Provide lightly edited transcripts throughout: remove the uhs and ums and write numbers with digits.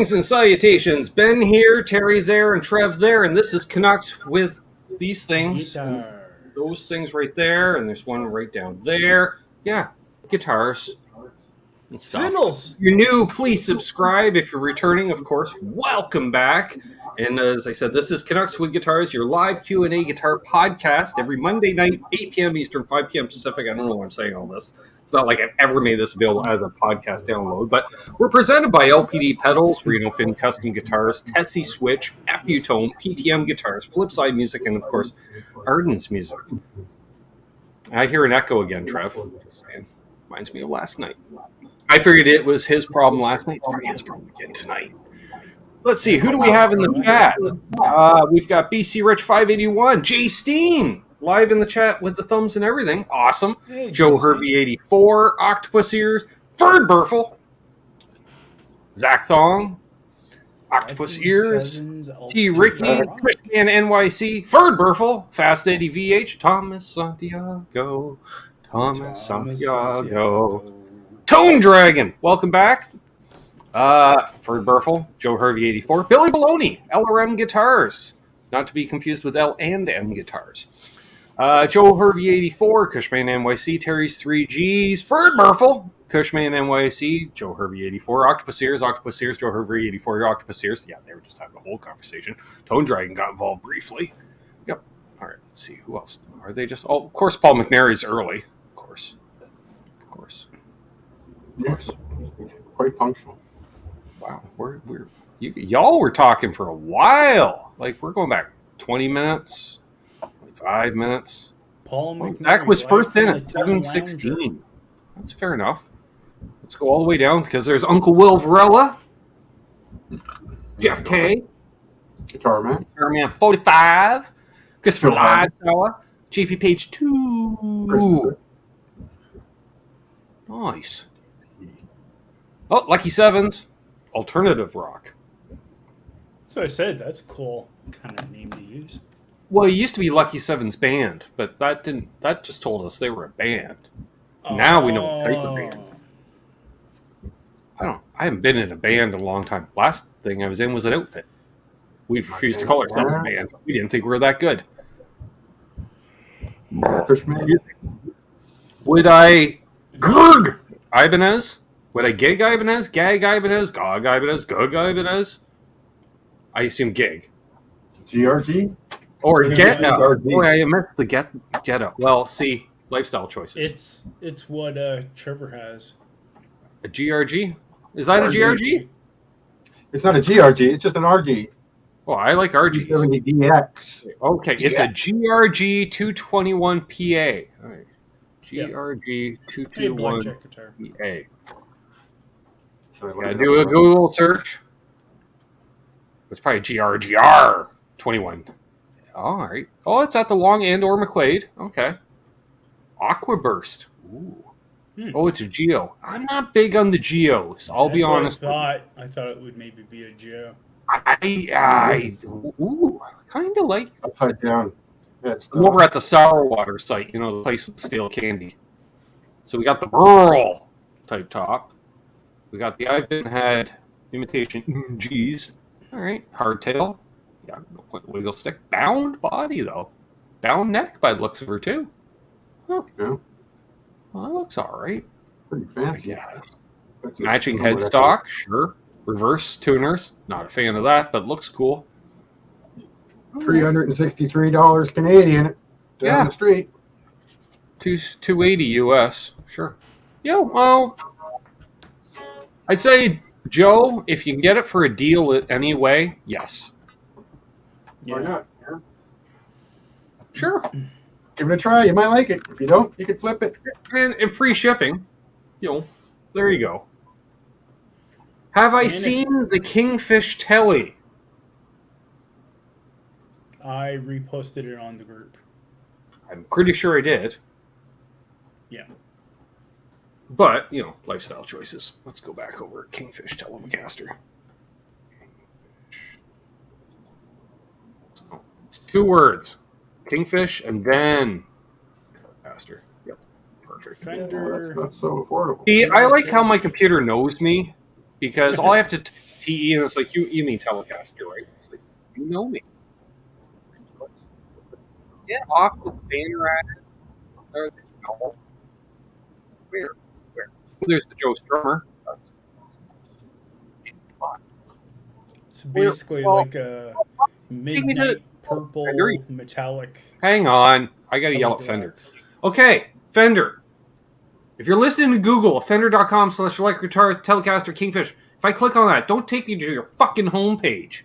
Greetings and salutations. Ben here, Terry there, and Trev there, and this is Canucks with these things. Those things right there, and there's one right down there. Yeah, guitars and stuff. Fiddles. If you're new, please subscribe. If you're returning, of course, welcome back. And as I said, this is Canucks with Guitars, your live Q&A guitar podcast every Monday night, 8 p.m. Eastern, 5 p.m. Pacific. I don't know why I'm saying all this. It's not like I've ever made this available as a podcast download, but we're presented by LPD Pedals, Reno Fin Custom Guitars, Tesi Switch, FU Tone, PTM Guitars, Flipside Music, and of course, Ardens Music. I hear an echo again, Trev. Just saying. Reminds me of last night. I figured it was his problem last night. It's probably his problem again tonight. Let's see, who do we have in the chat? We've got BC Rich 581, Jay Steen, live in the chat with the thumbs and everything. Awesome. Hey, Joe Hervey 84, Octopus Ears, Ferd Burfel, Zach Thong, Octopus Ears, T. Ricky, Christian NYC, Ferd Burfel, Fast Eddie VH, Thomas Santiago, Tone Dragon, welcome back. Ferd Burfel, Joe Hervey 84, Billy Baloney, LRM Guitars, not to be confused with L and M Guitars. Joe Hervey 84, Cushman NYC, Terry's 3Gs, Ferd Burfel, Cushman NYC, Joe Hervey 84, Octopus Ears, Joe Hervey 84, Octopus Ears. Yeah, they were just having a whole conversation. Tone Dragon got involved briefly. Yep. All right, let's see. Who else? Are they just... Oh, of course, Paul McNary's early. Of course. Quite punctual. Wow, y'all were talking for a while. Like, we're going back 20 minutes, 25 minutes. Paul McNary, Zach was first in at 7:16. That's fair enough. Let's go all the way down because there's Uncle Will Varela, Jeff K, Guitar Man 45, Christopher Lidesour, JP Page 2. Nice. Oh, Lucky Sevens. Alternative rock. So I said that's a cool kind of name to use. Well, it used to be Lucky Sevens Band, but that just told us they were a band. Now we know what type of band. I haven't been in a band in a long time. Last thing I was in was an outfit. We refused to call ourselves a band. We didn't think we were that good. Would I gurg Ibanez? Would I gig Ibanez? Gag Ibanez? Gog Ibanez? Gug Ibanez? I assume gig. GRG? Or get up. Oh, I meant the get up. Well, see, lifestyle choices. It's what Trevor has. A GRG? Is that a GRG? It's not a GRG. It's just an RG. Oh, I like RGs. 70DX. Okay, it's a GRG 221 PA. All right. GRG 221 PA. Yeah, do a Google search. It's probably GRGR 21. All right. Oh, it's at the Long and or McQuaid. Okay. Aquaburst. Ooh. Oh, it's a Geo. I'm not big on the Geos. I'll be honest. I thought it would maybe be a Geo. I kind of like. Upside down. I'm over at the Sourwater site, the place with stale candy. So we got the Burl type top. We got the I've been had imitation G's. All right, hardtail. Yeah, no point wiggle stick. Bound body though. Bound neck by the looks of her too. Huh. Yeah. Well, that looks all right. Pretty fancy. Yeah. Matching headstock, sure. Reverse tuners. Not a fan of that, but looks cool. $363 Canadian down the street. $280 US. Sure. Yeah, well, I'd say, Joe, if you can get it for a deal anyway, yes. Why not? Yeah. Sure. Give it a try. You might like it. If you don't, you can flip it. And free shipping. There you go. Have I seen the Kingfish Telly? I reposted it on the group. I'm pretty sure I did. Yeah. But, lifestyle choices. Let's go back over Kingfish Telecaster. It's 2 words. Kingfish and then Telecaster. Yep. Perfect. Fender. That's so affordable. See, I like how my computer knows me because all I have to TE, and it's like, you mean Telecaster, right? It's like, you know me. Get off the banner at it. No. Where? There's the Joe Strummer. That's So basically, like a midnight purple metallic. Hang on, I gotta yell at Fender. Okay, Fender. If you're listening to Google, fender.com/electric guitars, Telecaster, Kingfish. If I click on that, don't take me to your fucking homepage.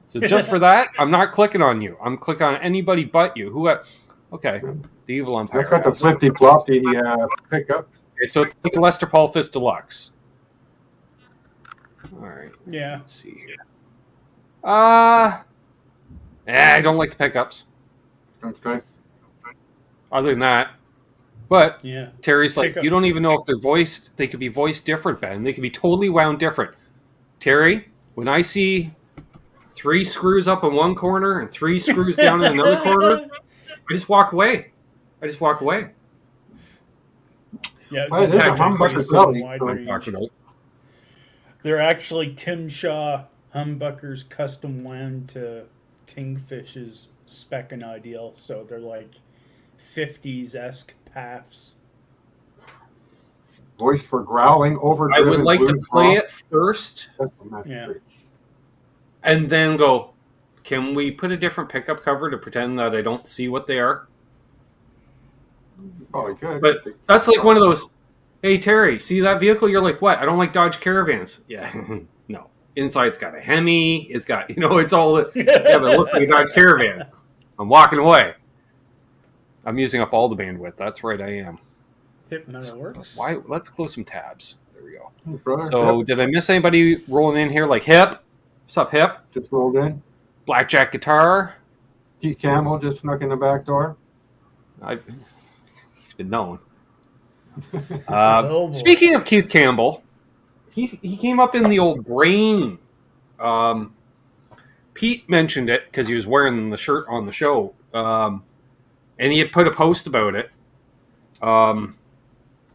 So just for that, I'm not clicking on you. I'm clicking on anybody but you. Okay, the Evil Empire. I got the flippy floppy pickup. Okay, so it's like a Lester Paul Fist Deluxe. All right. Yeah. Let's see here. I don't like the pickups. Okay. Other than that, but yeah, Terry's like, pickups. You don't even know if they're voiced. They could be voiced different, Ben. They could be totally wound different. Terry, when I see 3 screws up in one corner and 3 screws down in another corner, I just walk away. Yeah, Why is this a humbucker belly? They're actually Tim Shaw humbuckers custom wound to Kingfish's spec and ideal, so they're like 50s-esque paths. Voice for growling over. I would like to play it first, and then go, can we put a different pickup cover to pretend that I don't see what they are? Probably could. But that's like one of those, hey, Terry, see that vehicle? You're like, what? I don't like Dodge Caravans. Yeah, no. Inside's got a Hemi. It's got, it's all, but it looks like a Dodge Caravan. I'm walking away. I'm using up all the bandwidth. That's right, I am. That works. Why? Let's close some tabs. There we go. Brother, So, did I miss anybody rolling in here? Like Hip? What's up, Hip? Just rolled in. Blackjack Guitar. Keith Campbell just snuck in the back door. He's been known. Speaking of Keith Campbell, he came up in the old brain. Pete mentioned it because he was wearing the shirt on the show, and he had put a post about it.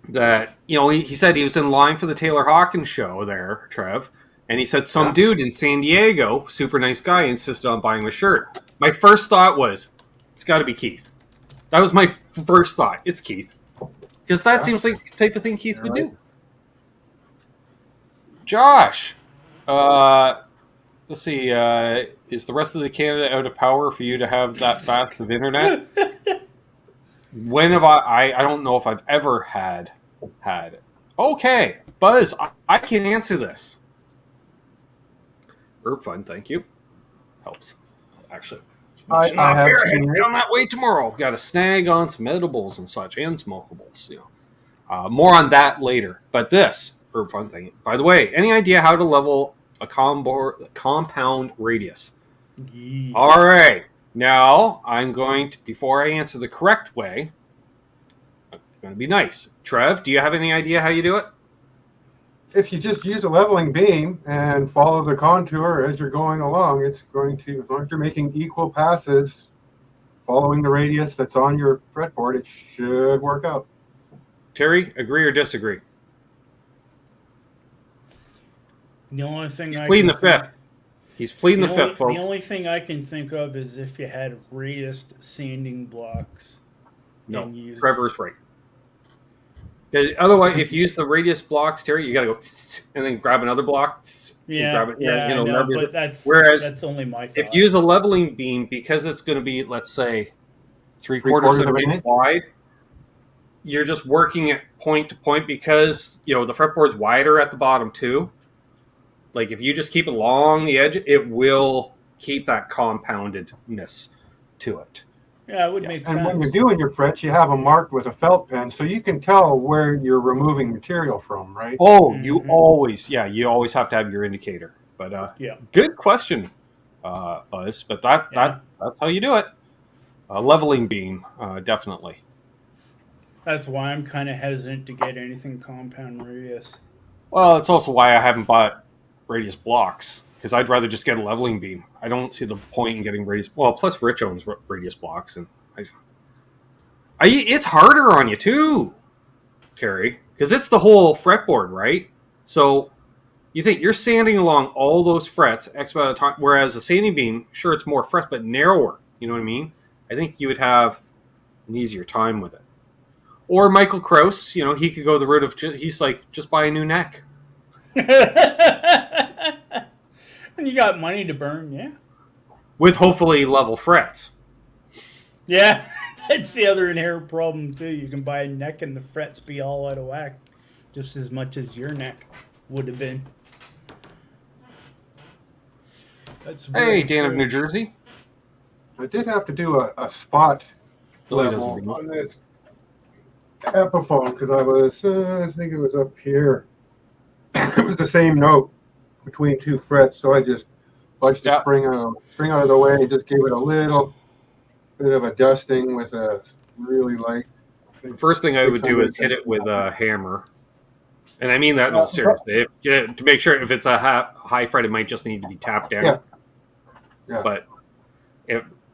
That he said he was in line for the Taylor Hawkins show there, Trev, and he said some dude in San Diego, super nice guy, insisted on buying the shirt. My first thought was, it's got to be Keith. That was my first thought. It's Keith. Because that seems like the type of thing Keith would do. Josh, let's see, is the rest of the Canada out of power for you to have that fast of internet? When have I don't know if I've ever had it. Okay, Buzz, I can answer this. Herb Fun, thank you. Helps. Actually. I have on that way tomorrow. Got a snag on some edibles and such, and smokables. More on that later. But this Herb Fun thing. By the way, any idea how to level a compound radius? Yeah. All right. Now I'm going to, before I answer the correct way, I'm going to be nice. Trev, do you have any idea how you do it? If you just use a leveling beam and follow the contour as you're going along, it's going to, as long as you're making equal passes, following the radius that's on your fretboard, it should work out. Terry, agree or disagree? The only thing He's pleading the fifth. He's pleading the fifth, folks. The only thing I can think of is if you had radius sanding blocks. No, Trevor's right. Otherwise, if you use the radius blocks, Terry, you got to go and then grab another block. But that's only my thought. If you use a leveling beam, because it's going to be, let's say, 3/4 of an inch wide, you're just working it point to point because the fretboard's wider at the bottom too. Like if you just keep it along the edge, it will keep that compoundedness to it. Yeah, it would make sense. And when you're doing your frets, you have them marked with a felt pen, so you can tell where you're removing material from, right? Oh, you always have to have your indicator. But good question, Buzz. But that's how you do it. Leveling beam, definitely. That's why I'm kind of hesitant to get anything compound radius. Well, it's also why I haven't bought radius blocks. Because I'd rather just get a leveling beam. I don't see the point in getting radius. Well, plus Rich owns radius blocks, and it's harder on you too, Terry, because it's the whole fretboard, right? So You think you're sanding along all those frets X amount of time, whereas a sanding beam, sure, it's more frets, but narrower. You know what I mean? I think you would have an easier time with it. Or Michael Krause, you know, he could go the route of, he's like, just buy a new neck. And you got money to burn, yeah. With hopefully level frets. Yeah, that's the other inherent problem, too. You can buy a neck and the frets be all out of whack, just as much as your neck would have been. That's Hey, Dan of New Jersey. I did have to do a spot level on this Epiphone because I think it was up here. It was the same note between two frets, so I just budged the string out of the way and just gave it a little bit of a dusting with a really light. The first thing I would do is hit it with a hammer. And I mean that in all seriousness. To make sure if it's a high fret, it might just need to be tapped down. Yeah. But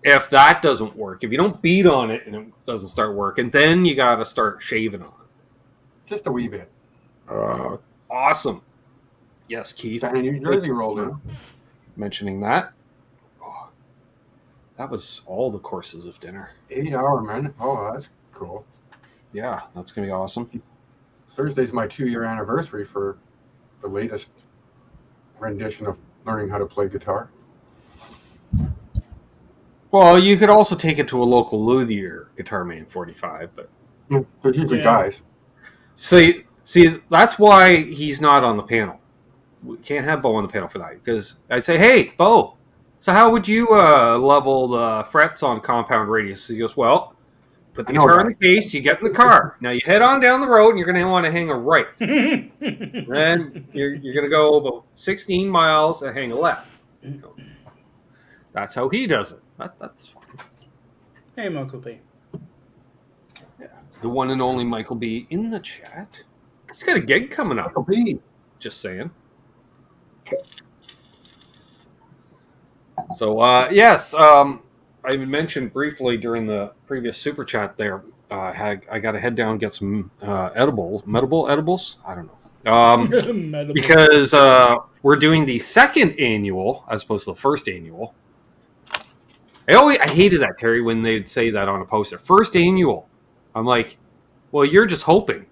if that doesn't work, if you don't beat on it and it doesn't start working, then you got to start shaving on it. Just a wee bit. Awesome. Yes, Keith. New Jersey rolled in. Mentioning that. Oh, that was all the courses of dinner. 8 hour, man. Oh, that's cool. Yeah, that's going to be awesome. Thursday's my 2-year anniversary for the latest rendition of learning how to play guitar. Well, you could also take it to a local luthier, Guitar Man 45, but there's usually guys. See, that's why he's not on the panel. We can't have Bo on the panel for that because I'd say, "Hey, Bo, so how would you level the frets on compound radius?" He goes, "Well, put the guitar in the case, you get in the car. Now you head on down the road, and you're going to want to hang a right. Then you're going to go about 16 miles and hang a left." That's how he does it. That's fine. Hey, Michael B. Yeah, the one and only Michael B. in the chat. He's got a gig coming up. Michael B. Just saying. So, yes, I mentioned briefly during the previous super chat there, I got to head down and get some edibles. I don't know. Because we're doing the second annual as opposed to the first annual. I hated that, Terry, when they'd say that on a poster. First annual. I'm like, well, you're just hoping.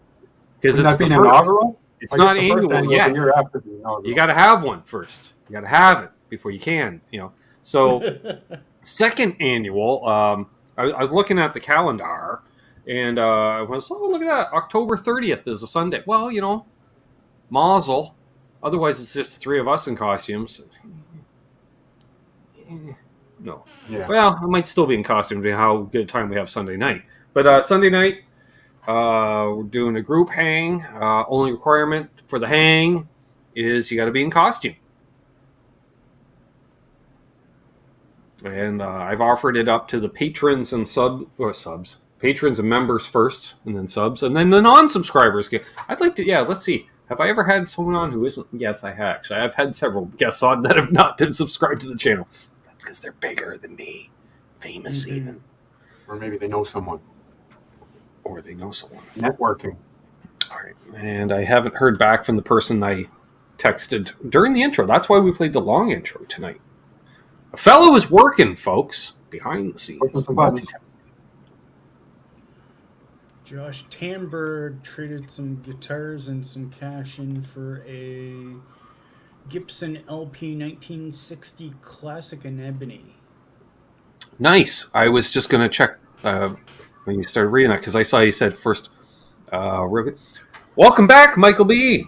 Because it's the first. Inaugural? It's not annual yet. You got to have one first. You got to have it before you can, you know. So, second annual, I was looking at the calendar, and I was, look at that. October 30th is a Sunday. Well, you know, mazel. Otherwise, it's just the three of us in costumes. No. Yeah. Well, I might still be in costume, depending how good a time we have Sunday night. But Sunday night, we're doing a group hang. Only requirement for the hang is you got to be in costume. And I've offered it up to the patrons and subs. Patrons and members first, and then subs, and then the non-subscribers. I'd like to, let's see. Have I ever had someone on who isn't? Yes, I have. Actually, I've had several guests on that have not been subscribed to the channel. That's because they're bigger than me. Famous, even. Or maybe they know someone. Or they know someone. Networking. All right. And I haven't heard back from the person I texted during the intro. That's why we played the long intro tonight. A fellow is working, folks, behind the scenes. Josh Tamberg traded some guitars and some cash in for a Gibson LP 1960 Classic in Ebony. Nice. I was just going to check when you started reading that because I saw you said first. Real good. Welcome back, Michael B.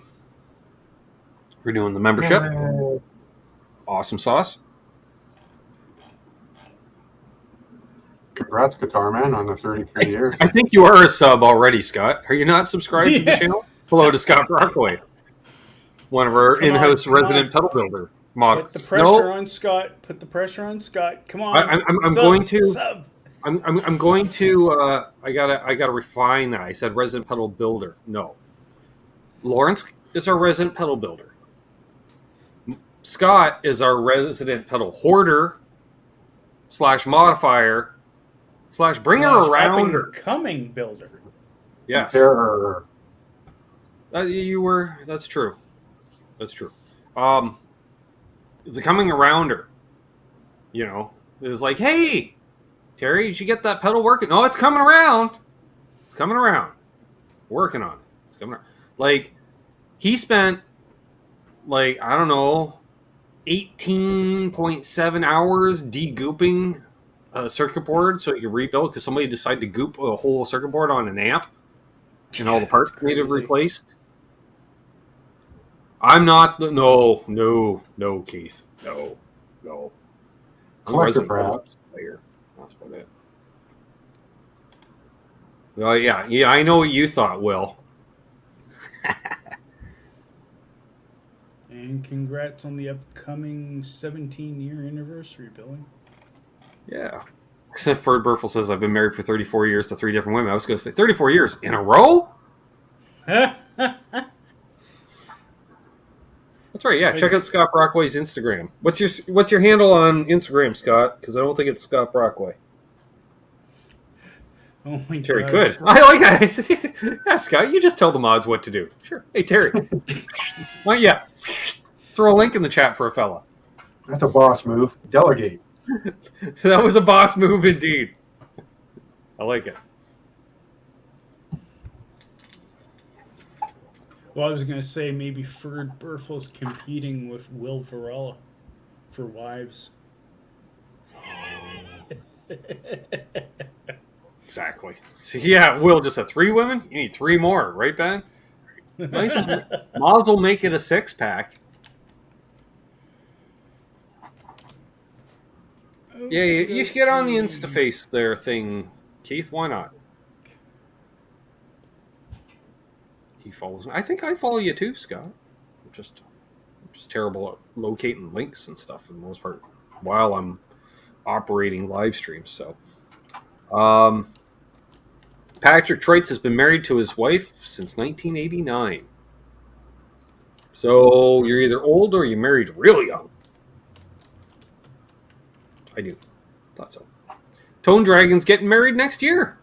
We're doing the membership. Awesome sauce. Congrats, Guitar Man, on the 33 years. I think you are a sub already, Scott. Are you not subscribed to the channel? Hello to Scott Rockaway, one of our in-house resident pedal builder mod. Put the pressure on Scott. Put the pressure on Scott. Come on. I'm going to. Sub. I'm going to. I gotta refine that. I said resident pedal builder. No. Lawrence is our resident pedal builder. Scott is our resident pedal hoarder / modifier / bringer around coming builder. Yes. You were. That's true. That's true. the coming arounder. You know, it was like, hey, Terry, did you get that pedal working? No, it's coming around. It's coming around. Working on it. It's coming around. Like, he spent, like, I don't know, 18.7 hours de-gooping a circuit board so he could rebuild because somebody decided to goop a whole circuit board on an amp and all the parts needed replaced. I'm not the... No, Keith. No. Collector, perhaps. Player. That's about it. Well, yeah, I know what you thought, Will. And congrats on the upcoming 17-year anniversary, Billy. Yeah. Except Ferd Burfel says, I've been married for 34 years to 3 different women. I was going to say, 34 years in a row? That's right, yeah. Check out Scott Brockway's Instagram. What's your handle on Instagram, Scott? Because I don't think it's Scott Brockway. Oh my Terry, God. good. I like that. Yeah, Scott, you just tell the mods what to do. Sure. Hey, Terry. Why don't you throw a link in the chat for a fella? That's a boss move. Delegate. That was a boss move indeed. I like it. Well, I was going to say maybe Ferd Burfel's competing with Will Varela for wives. Exactly. See, yeah, Will just had 3 women. You need 3 more, right, Ben? Nice. Moz will make it a 6-pack. Yeah, you should get on the InstaFace there thing, Keith. Why not? He follows me. I think I follow you too, Scott. I'm just terrible at locating links and stuff for the most part while I'm operating live streams. So, Patrick Treitz has been married to his wife since 1989. So you're either old or you're married real young. I do. Thought so. Tone Dragon's getting married next year.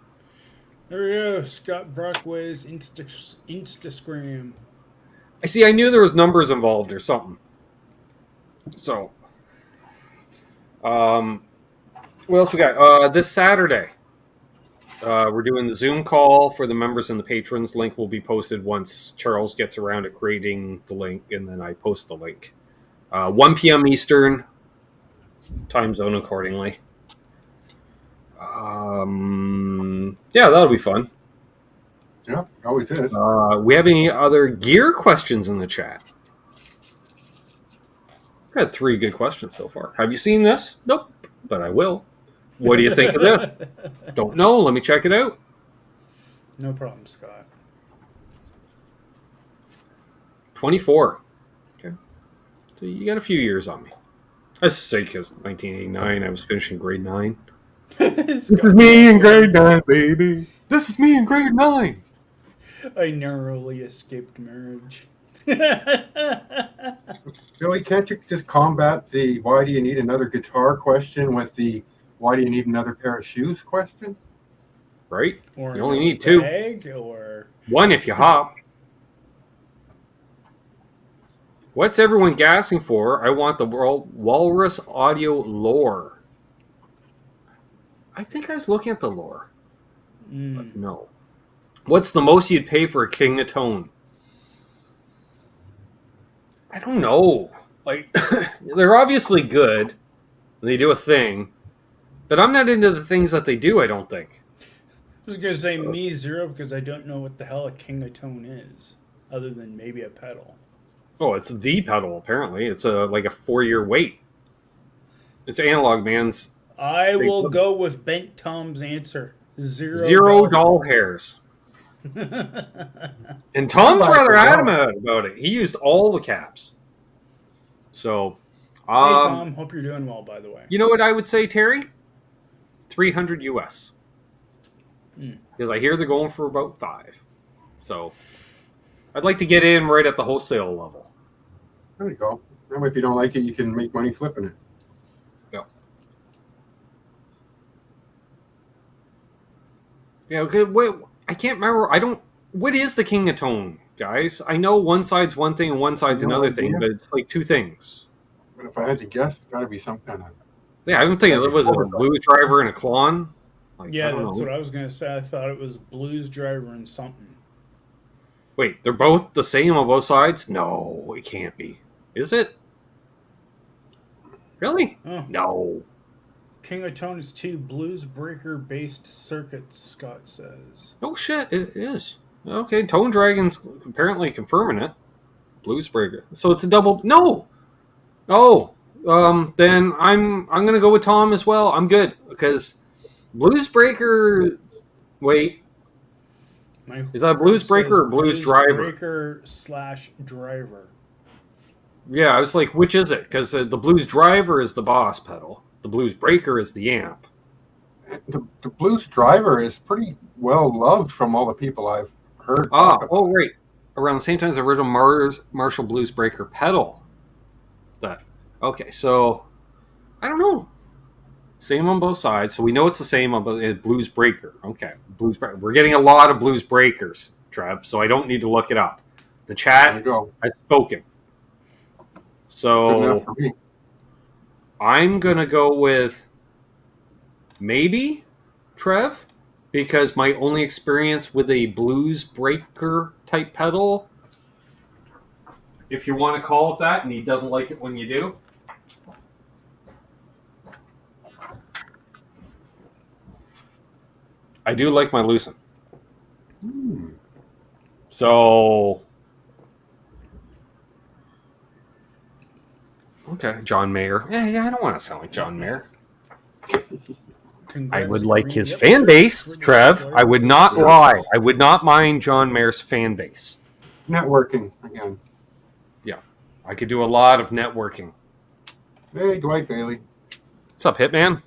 There we go. Scott Brockway's Instagram. I see. I knew there was numbers involved or something. So, what else we got? This Saturday, we're doing the Zoom call for the members and the patrons. Link will be posted once Charles gets around to creating the link, and then I post the link. 1 p.m. Eastern, time zone accordingly. Yeah, that'll be fun. Yeah, always is. We have any other gear questions in the chat? I've had 3 good questions so far. Have you seen this? Nope, but I will. What do you think of this? Don't know. Let me check it out. No problem, Scott. 24. Okay. So you got a few years on me. I say because 1989, I was finishing grade 9. This is me in grade 9, baby. This is me in grade 9. I narrowly escaped marriage. Billy, can't you just combat the why do you need another guitar question with the why do you need another pair of shoes question? Right? Or you only need 2. Bag, or 1 if you hop. What's everyone gassing for? I want the Walrus Audio lore. I think I was looking at the lore. But no. What's the most you'd pay for a King of Tone? I don't know. Like, they're obviously good. And they do a thing. But I'm not into the things that they do, I don't think. I was going to say me 0 because I don't know what the hell a King of Tone is, other than maybe a pedal. Oh, it's the pedal, apparently. It's like a 4-year wait. It's Analog Man's... I will go with Bent Tom's answer. 0 doll hairs. And Tom's rather adamant about it. He used all the caps. So, hey Tom, hope you're doing well, by the way. You know what I would say, Terry? 300 US. Because I hear they're going for about 5. So, I'd like to get in right at the wholesale level. There you go. Now, if you don't like it, you can make money flipping it. Yeah. Yeah, okay, wait, I can't remember. What is the King of Tone? guys. I know one side's one thing and one side's another thing, but it's like two things. But if I had to guess, it's got to be some kind of... Yeah, I'm thinking it was a blues driver and a clon. Like, Yeah, that's what I was going to say. I thought it was blues driver and something. Wait, they're both the same on both sides? No, it can't be. Is it? Really? Oh. No. King of Tone is 2 blues breaker based circuits, Scott says. Oh shit, it is. Okay, Tone Dragon's apparently confirming it. Blues breaker. So it's a double. No. Oh, then I'm gonna go with Tom as well. I'm good because Blues Breaker. Wait, is that Blues Breaker or Blues Driver? Breaker / driver. Yeah, I was like, which is it? Because the Blues Driver is the boss pedal. The Blues Breaker is the amp. The Blues Driver is pretty well loved from all the people I've heard. Oh, right. Around the same time as the original Marshall Blues Breaker pedal. Okay, so I don't know. Same on both sides, so we know it's the same on both. Blues Breaker. Okay, Blues Breaker. We're getting a lot of Blues Breakers, Trev. So I don't need to look it up. The chat has spoken. So I'm gonna go with maybe Trev, because my only experience with a Blues Breaker type pedal, if you want to call it that, and he doesn't like it when you do. I do like my Lucent. So, okay, John Mayer. Yeah, I don't want to sound like John Mayer. I would like his fan base, Trev. I would not lie. I would not mind John Mayer's fan base. Networking, again. Yeah, I could do a lot of networking. Hey, Dwight Bailey. What's up, Hitman?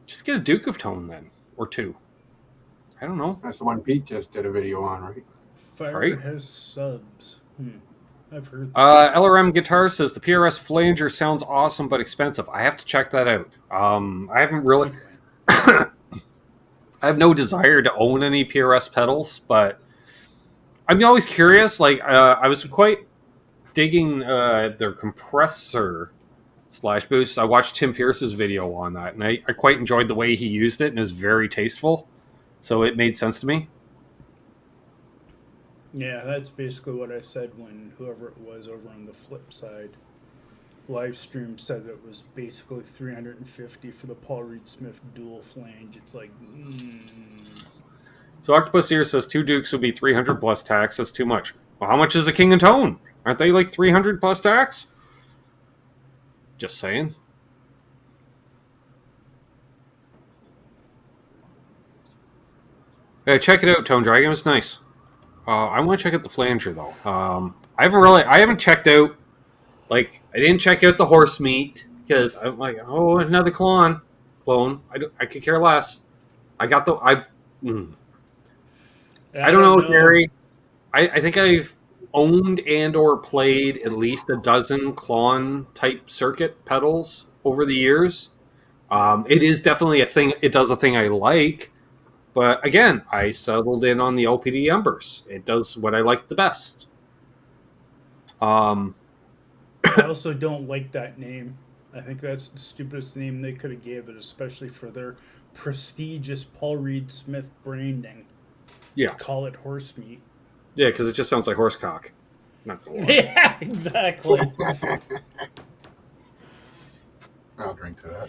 Just get a Duke of Tone then, or 2. I don't know. That's the one Pete just did a video on, right? Firehouse subs. I've heard that. LRM Guitar says the PRS flanger sounds awesome but expensive. I have to check that out. I haven't really... I have no desire to own any PRS pedals, but I'm always curious. Like, I was quite digging their compressor / boost. I watched Tim Pierce's video on that, and I quite enjoyed the way he used it, and it was very tasteful. So it made sense to me. Yeah, that's basically what I said when whoever it was over on the flip side live stream said it was basically $350 for the Paul Reed Smith dual flange. It's like, So Octopus here says 2 Dukes would be 300 plus tax. That's too much. Well, how much is a King and Tone? Aren't they like 300 plus tax? Just saying. Hey, check it out, Tone Dragon. It's nice. I want to check out the flanger though. I haven't checked out. Like, I didn't check out the horse meat because I'm like, oh, another clone. I could care less. I got the. I don't know, Jerry. I think I've owned and or played at least a dozen clone type circuit pedals over the years. It is definitely a thing. It does a thing I like. But again, I settled in on the LPD Embers. It does what I like the best. I also don't like that name. I think that's the stupidest name they could have gave it, especially for their prestigious Paul Reed Smith branding. Yeah. Call it horse meat. Yeah, because it just sounds like horse cock. Not gonna lie. Yeah, exactly. I'll drink to that.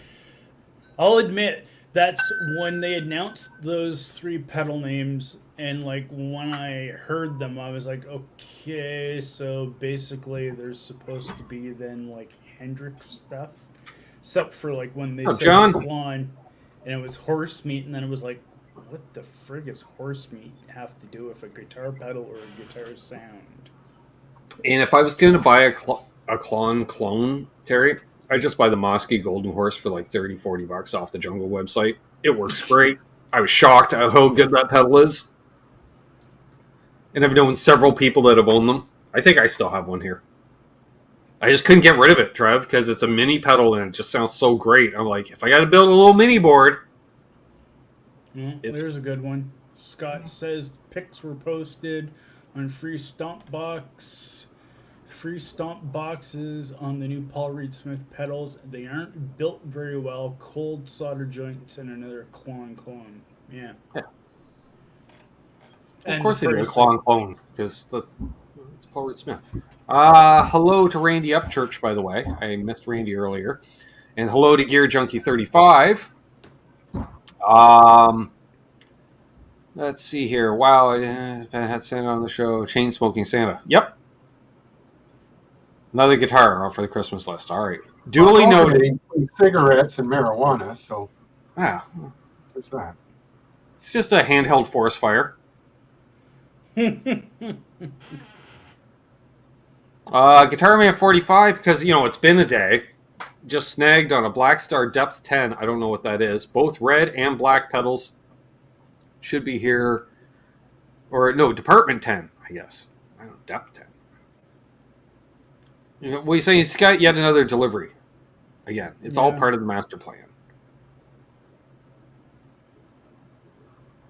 I'll admit, that's when they announced those 3 pedal names, and like when I heard them, I was like, okay, so basically there's supposed to be then like Hendrix stuff, except for like when they said John. Klon, and it was horse meat, and then it was like, what the frig does horse meat have to do with a guitar pedal or a guitar sound? And if I was going to buy a clone, Terry, I'd just buy the Mosky Golden Horse for like $30-$40 off the Jungle website. It works great. I was shocked at how good that pedal is. And I've known several people that have owned them. I think I still have one here. I just couldn't get rid of it, Trev, because it's a mini pedal and it just sounds so great. I'm like, if I got to build a little mini board. There's a good one. Scott says pics were posted on free stomp boxes on the new Paul Reed Smith pedals. They aren't built very well. Cold solder joints and another clone. Yeah. Of course they do a clone because it's Paul Reed Smith. Hello to Randy Upchurch, by the way. I missed Randy earlier. And hello to Gear Junkie 35. Let's see here. Wow, I had Santa on the show. Chain Smoking Santa. Yep. Another guitar off for the Christmas list. All right. Duly noted. Cigarettes and marijuana, so. Yeah. What's that? It's just a handheld forest fire. Guitar Man 45, because, it's been a day. Just snagged on a Black Star Depth 10. I don't know what that is. Both red and black pedals should be here. Or, no, Department 10, I guess. I don't know, Depth 10. What are you saying? He's got yet another delivery. Again, it's all part of the master plan.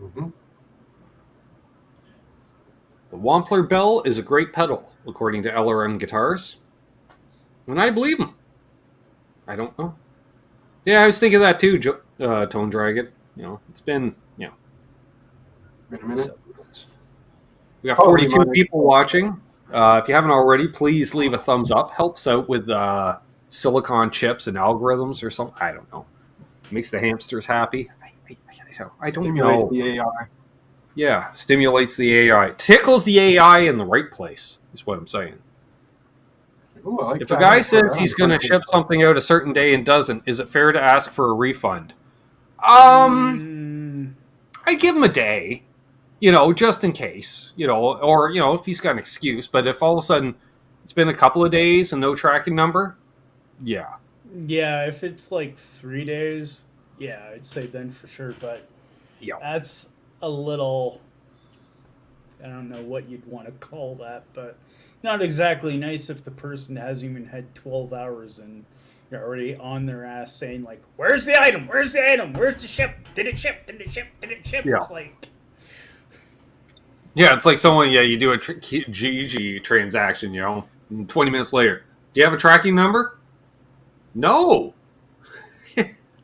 Mm-hmm. The Wampler Bell is a great pedal, according to LRM Guitars. And I believe him. I don't know. Yeah, I was thinking that too, Tone Dragon. It's been, Been a minute. We got 42 people watching. If you haven't already, please leave a thumbs up. Helps out with silicon chips and algorithms or something. I don't know. Makes the hamsters happy. I don't know. The AI. Yeah, stimulates the AI. Tickles the AI in the right place, is what I'm saying. Ooh, I like if that. a guy says he's going to ship something out a certain day and doesn't, is it fair to ask for a refund? I'd give him a day, just in case, or, if he's got an excuse. But if all of a sudden it's been a couple of days and no tracking number, yeah. Yeah, if it's like 3 days, yeah, I'd say then for sure. But that's a little, I don't know what you'd want to call that, but not exactly nice if the person hasn't even had 12 hours and you're already on their ass saying, like, where's the item? Where's the item? Where's the ship? Did it ship? Did it ship? Did it ship? Yeah. It's like... Yeah, it's like someone, you do a GG transaction, 20 minutes later. Do you have a tracking number? No.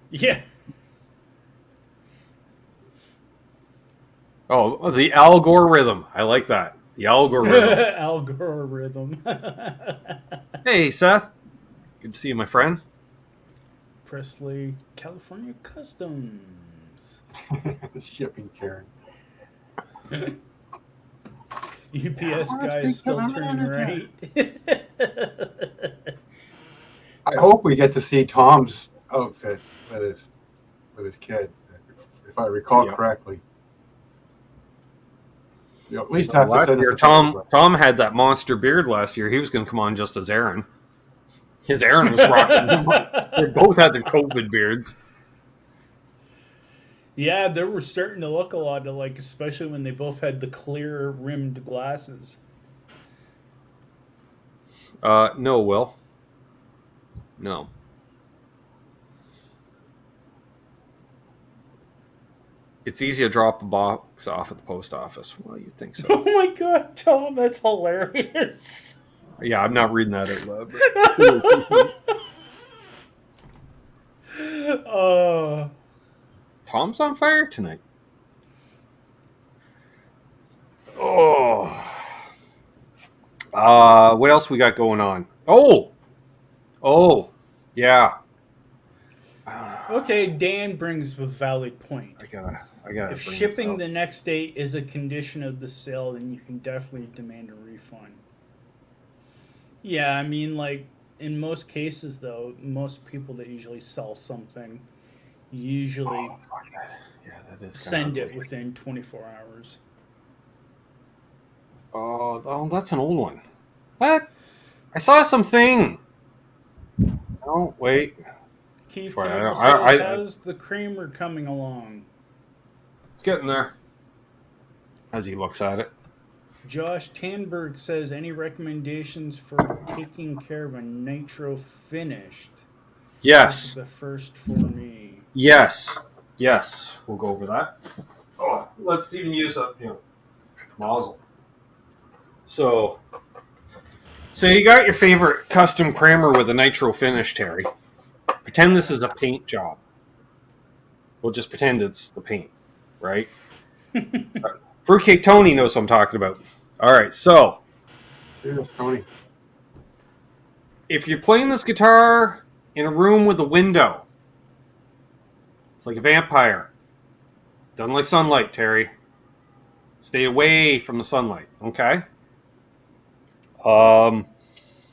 Yeah. Oh, the algorithm. I like that. The algorithm. Algorithm. Hey, Seth. Good to see you, my friend. Presley, California Customs. Shipping Karen. UPS guys still turning right. I hope we get to see Tom's outfit with his kid, if I recall correctly. At least have to send us Tom had that monster beard last year. He was going to come on just as Aaron. His Aaron was rocking. They both had the COVID beards. Yeah, they were starting to look a lot alike, especially when they both had the clear rimmed glasses. No, Will. No. It's easy to drop a box off at the post office. Well, you'd think so. Oh my god, Tom, that's hilarious. Yeah, I'm not reading that out loud. Tom's on fire tonight. Oh. What else we got going on? Oh, yeah. Okay, Dan brings a valid point. I gotta. If shipping the next day is a condition of the sale, then you can definitely demand a refund. Yeah, I mean, like, in most cases, though, most people that usually sell something usually that is send it within 24 hours. Oh, that's an old one. What? I saw something. Oh, wait. Keith Campbell says, how's the creamer coming along? It's getting there. As he looks at it. Josh Tanberg says, any recommendations for taking care of a nitro finished? This is Yes. the first for me. Yes. Yes. We'll go over that. Oh, let's even use a nozzle. So you got your favorite custom Kramer with a nitro finish, Terry. Pretend this is a paint job. We'll just pretend it's the paint, right? Fruitcake Tony knows what I'm talking about. All right, so Cheers, Tony. if you're playing this guitar in a room with a window, it's like a vampire. Doesn't like sunlight, Terry. Stay away from the sunlight, okay?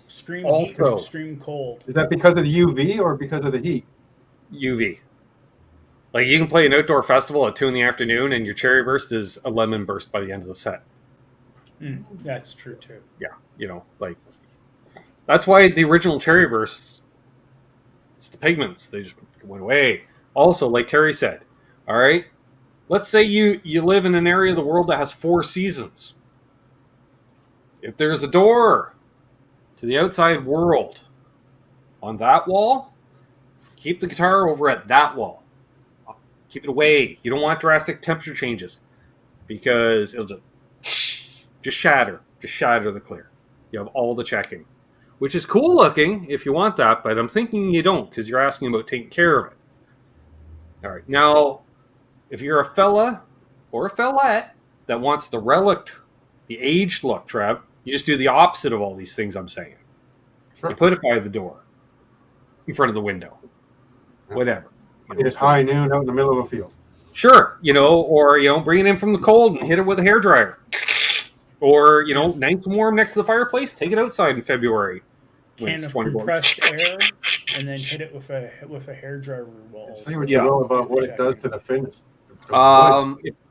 Extreme Also- heat or extreme cold? Is that because of the UV or because of the heat? UV. Like you can play an outdoor festival at 2 p.m. and your cherry burst is a lemon burst by the end of the set. That's true too. Yeah, that's why the original cherry bursts, it's the pigments. They just went away. Also, like Terry said, all right, let's say you live in an area of the world that has 4 seasons. If there's a door to the outside world on that wall, keep the guitar over at that wall. Keep it away. You don't want drastic temperature changes because it'll just shatter. Just shatter the clear. You have all the checking, which is cool looking if you want that, but I'm thinking you don't because you're asking about taking care of it. All right. Now, if you're a fella or a fellette that wants the relic, the aged look, Trev, you just do the opposite of all these things I'm saying. Sure. You put it by the door, in front of the window, whatever. It's high noon out in the middle of a field. Sure, or bring it in from the cold and hit it with a hairdryer. Or, nice and warm next to the fireplace, take it outside in February. when Can it's of 24. compressed air, and then hit it with a hairdryer ball. Say what you will about what it does to the finish.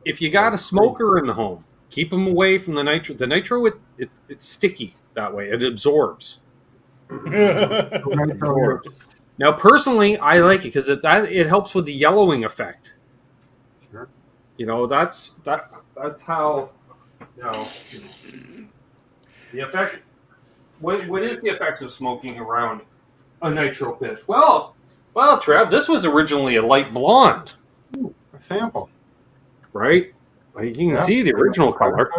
If you got a smoker in the home, keep them away from the nitro. The nitro, it's sticky that way. It absorbs. Now, personally, I like it because it helps with the yellowing effect. Sure. That's how. The effect. What is the effects of smoking around a nitro finish? Well, Trev, this was originally a light blonde. Ooh, a sample. Right? You can see the original color.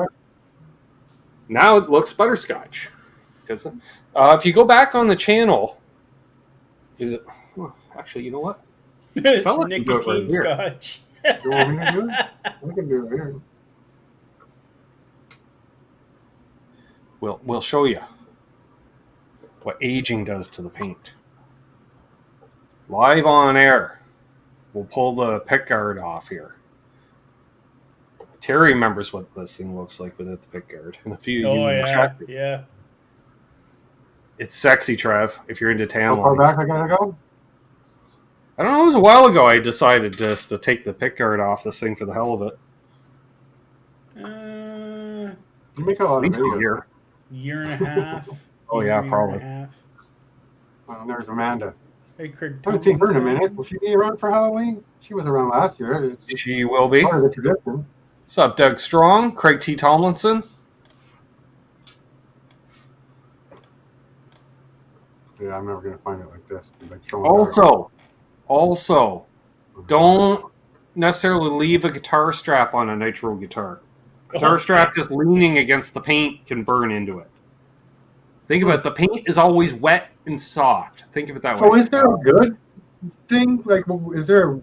Now it looks butterscotch. Because if you go back on the channel, is it? Well, actually, you know what? It's Fella can do it nicotine right here. scotch. You want me to do it? I can do it here. We'll show you what aging does to the paint. Live on air. We'll pull the pick guard off here. Terry remembers what this thing looks like without the pick guard. And a few Oh, you yeah. check. Yeah. It's sexy, Trev, if you're into tan How far lines. back I gotta go? I don't know, it was a while ago I decided just to take the pick guard off this thing for the hell of it. You make a lot At of least a videos. year. Year and a half. Oh, yeah, Year probably. and a half. Well, there's Amanda. Hey, Craig. I haven't seen her in a Thompson. minute. Will she be around for Halloween? She was around last year. It's She will be. part of the tradition. What's up, Doug Strong? Craig T. Tomlinson? Yeah, I'm never gonna find it like this. Like showing her. Also, don't necessarily leave a guitar strap on a nitro guitar. Guitar strap just leaning against the paint can burn into it. Think about it. The paint is always wet and soft. Think of it that So way. is there a good thing? Like, is there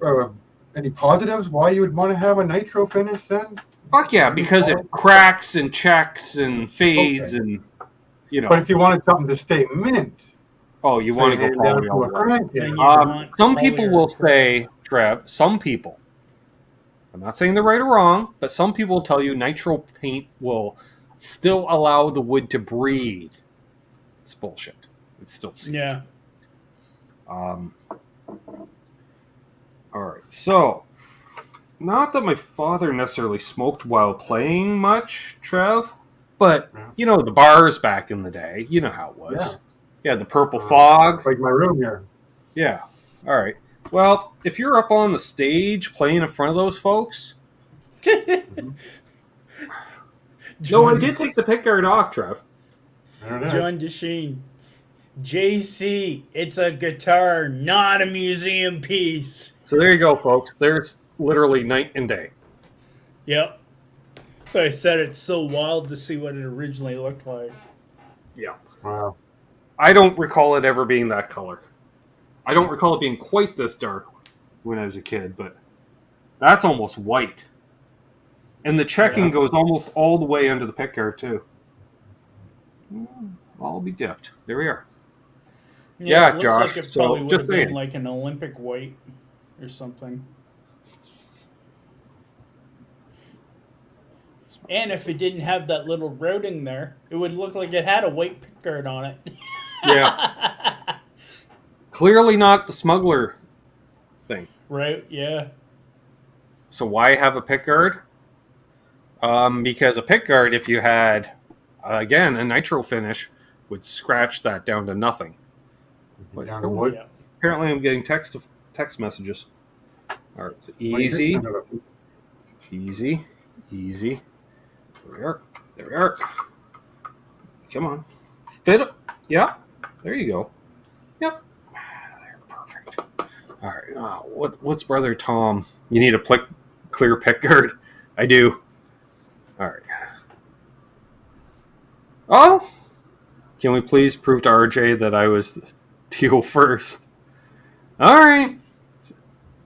any positives why you would want to have a nitro finish then? Fuck yeah, because it cracks and checks and fades and, But if you wanted something to stay mint, oh, you want to go say, quality down all to the a way. crank, Then you yeah. want Some people color. will say, Trev, some people, I'm not saying they're right or wrong, but some people will tell you nitro paint will still allow the wood to breathe. It's bullshit. It's still seed. Yeah. All right, so not that my father necessarily smoked while playing much, Trev, but the bars back in the day, you know how it was. Yeah, the purple fog. Like my room here. Yeah. All right. Well, if you're up on the stage playing in front of those folks, No, I did take the pickguard off, Trev. There it is. John Deshane. JC, it's a guitar, not a museum piece. So there you go, folks. There's literally night and day. Yep. So I said it's so wild to see what it originally looked like. Yeah. Wow. I don't recall it ever being that color. I don't recall it being quite this dark when I was a kid, but that's almost white. And the checking goes almost all the way under the pickguard, too. I'll be dipped. There we are. Yeah, it looks Josh, like it so probably would just have been saying. like an Olympic white or something. And if it didn't have that little routing there, it would look like it had a white pickguard on it. Yeah. Clearly not the smuggler thing. Right, yeah. So why have a pickguard? Because a pickguard, if you had, again, a nitro finish, would scratch that down to nothing. Down to wood. Yeah. Apparently I'm getting text messages. All right, so easy. Easy. Easy. There we are. There we are. Come on. Fit up. Yeah. There you go. Yep. There. Perfect. All right. What's brother Tom? You need a clear pickguard? I do. All right. Oh! Can we please prove to RJ that I was teal first? All right.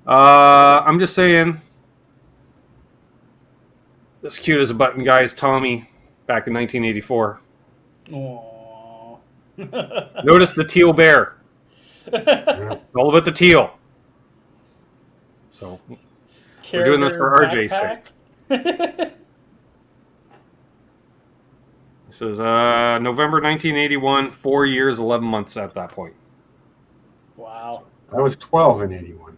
I'm just saying. As cute as a button guy is Tommy back in 1984. Aww. Notice the teal bear. It's all about the teal. So we're doing this for RJ's sake. This is November 1981, 4 years, 11 months at that point. Wow. I was 12 in 81.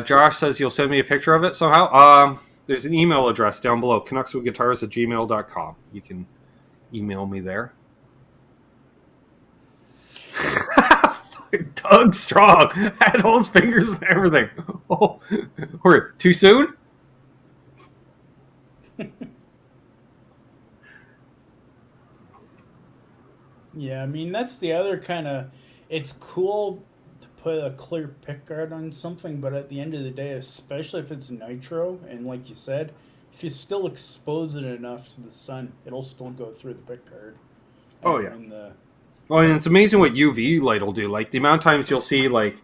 Josh says you'll send me a picture of it somehow. There's an email address down below, canuckswithguitars@gmail.com. You can email me there. Doug Strong had all his fingers and everything. Oh, too soon? Yeah, I mean, that's the other kind of... It's cool to put a clear pickguard on something, but at the end of the day, especially if it's nitro, and like you said, if you still expose it enough to the sun, it'll still go through the pickguard. Oh, yeah. Well, and it's amazing what UV light will do. Like, the amount of times you'll see, like,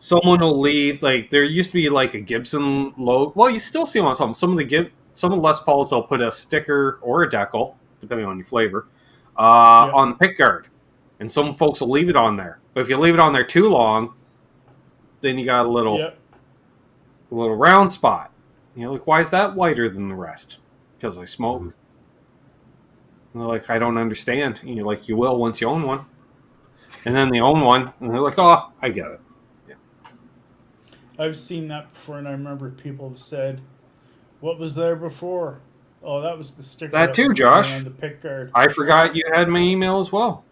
someone will leave, like, there used to be, like, a Gibson logo. Well, you still see them on some. Some of the Les Pauls, they'll put a sticker or a decal, depending on your flavor, on the pickguard. And some folks will leave it on there. But if you leave it on there too long, then you got a little round spot. You know, like, why is that whiter than the rest? Because I smoke. Mm-hmm. And they're like, I don't understand. And you're like, you will once you own one. And then they own one, and they're like, oh, I get it. Yeah. I've seen that before, and I remember people have said, what was there before? Oh, that was the sticker. That too, Josh. On the pickguard. I forgot you had my email as well.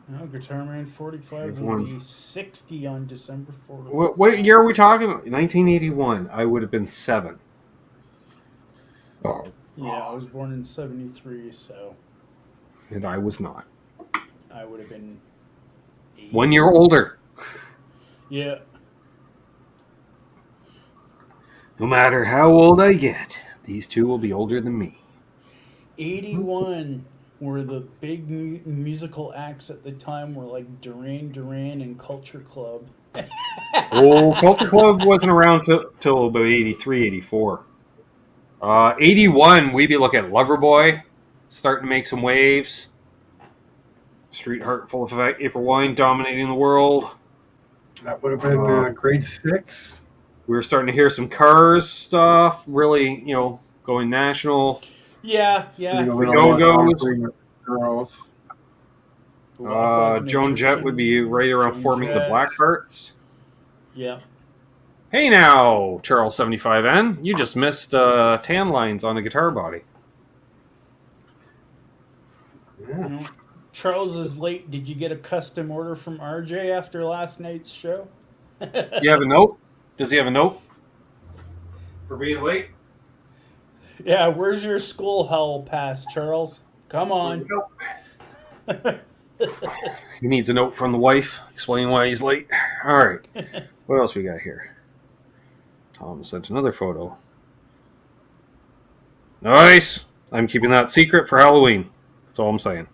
No, Guitar Man 45 will be 60 on December 4th. What year are we talking about? 1981. I would have been 7. Oh. Yeah, I was born in 73, so... And I was not. I would have been 8. 1 year older. Yeah. No matter how old I get, these two will be older than me. 81 were the big musical acts at the time were like Duran Duran and Culture Club. Oh, Culture Club wasn't around till about 83, 84. 81, we'd be looking at Loverboy, starting to make some waves. Street Heart Full of April Wine dominating the world. That would have been grade 6. We were starting to hear some Cars stuff, really, going national. Yeah. Go-Go's. Girls. Joan Jett would be right around forming the Blackhearts. Yeah. Hey now, Charles 75N, you just missed tan lines on a guitar body. Yeah. Charles is late. Did you get a custom order from RJ after last night's show? You have a note? Does he have a note for being late? Yeah, where's your school howl pass, Charles? Come on. He needs a note from the wife explaining why he's late. All right. What else we got here? Tom sent another photo. Nice. I'm keeping that secret for Halloween. That's all I'm saying.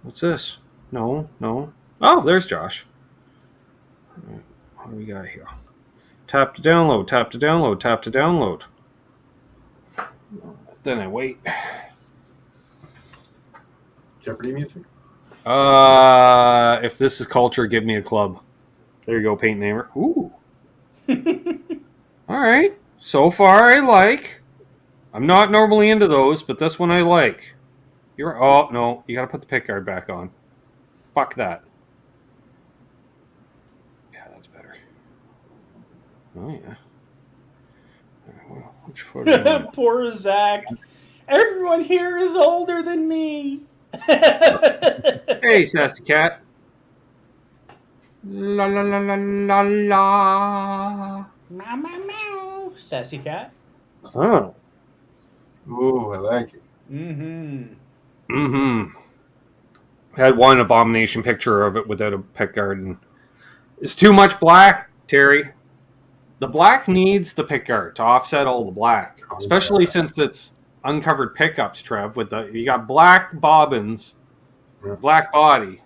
What's this? No. Oh, there's Josh. All right. What do we got here? Tap to download, tap to download, tap to download. Then I wait. Jeopardy music? If this is culture, give me a club. There you go, paint namer. Ooh. All right. So far, I like. I'm not normally into those, but this one I like. Oh, no. You got to put the pick guard back on. Fuck that. Yeah, that's better. Oh, yeah. All right, well, which photo do you want? Poor Zach. Everyone here is older than me. Hey, sassy cat. La la la la la la. Meow, meow, meow. Sassy cat. Oh. Ooh, I like it. I had one abomination picture of it without a pick guard. And it's too much black, Terry. The black needs the pick guard to offset all the black, especially since it's uncovered pickups, Trev. You got black bobbins, black body.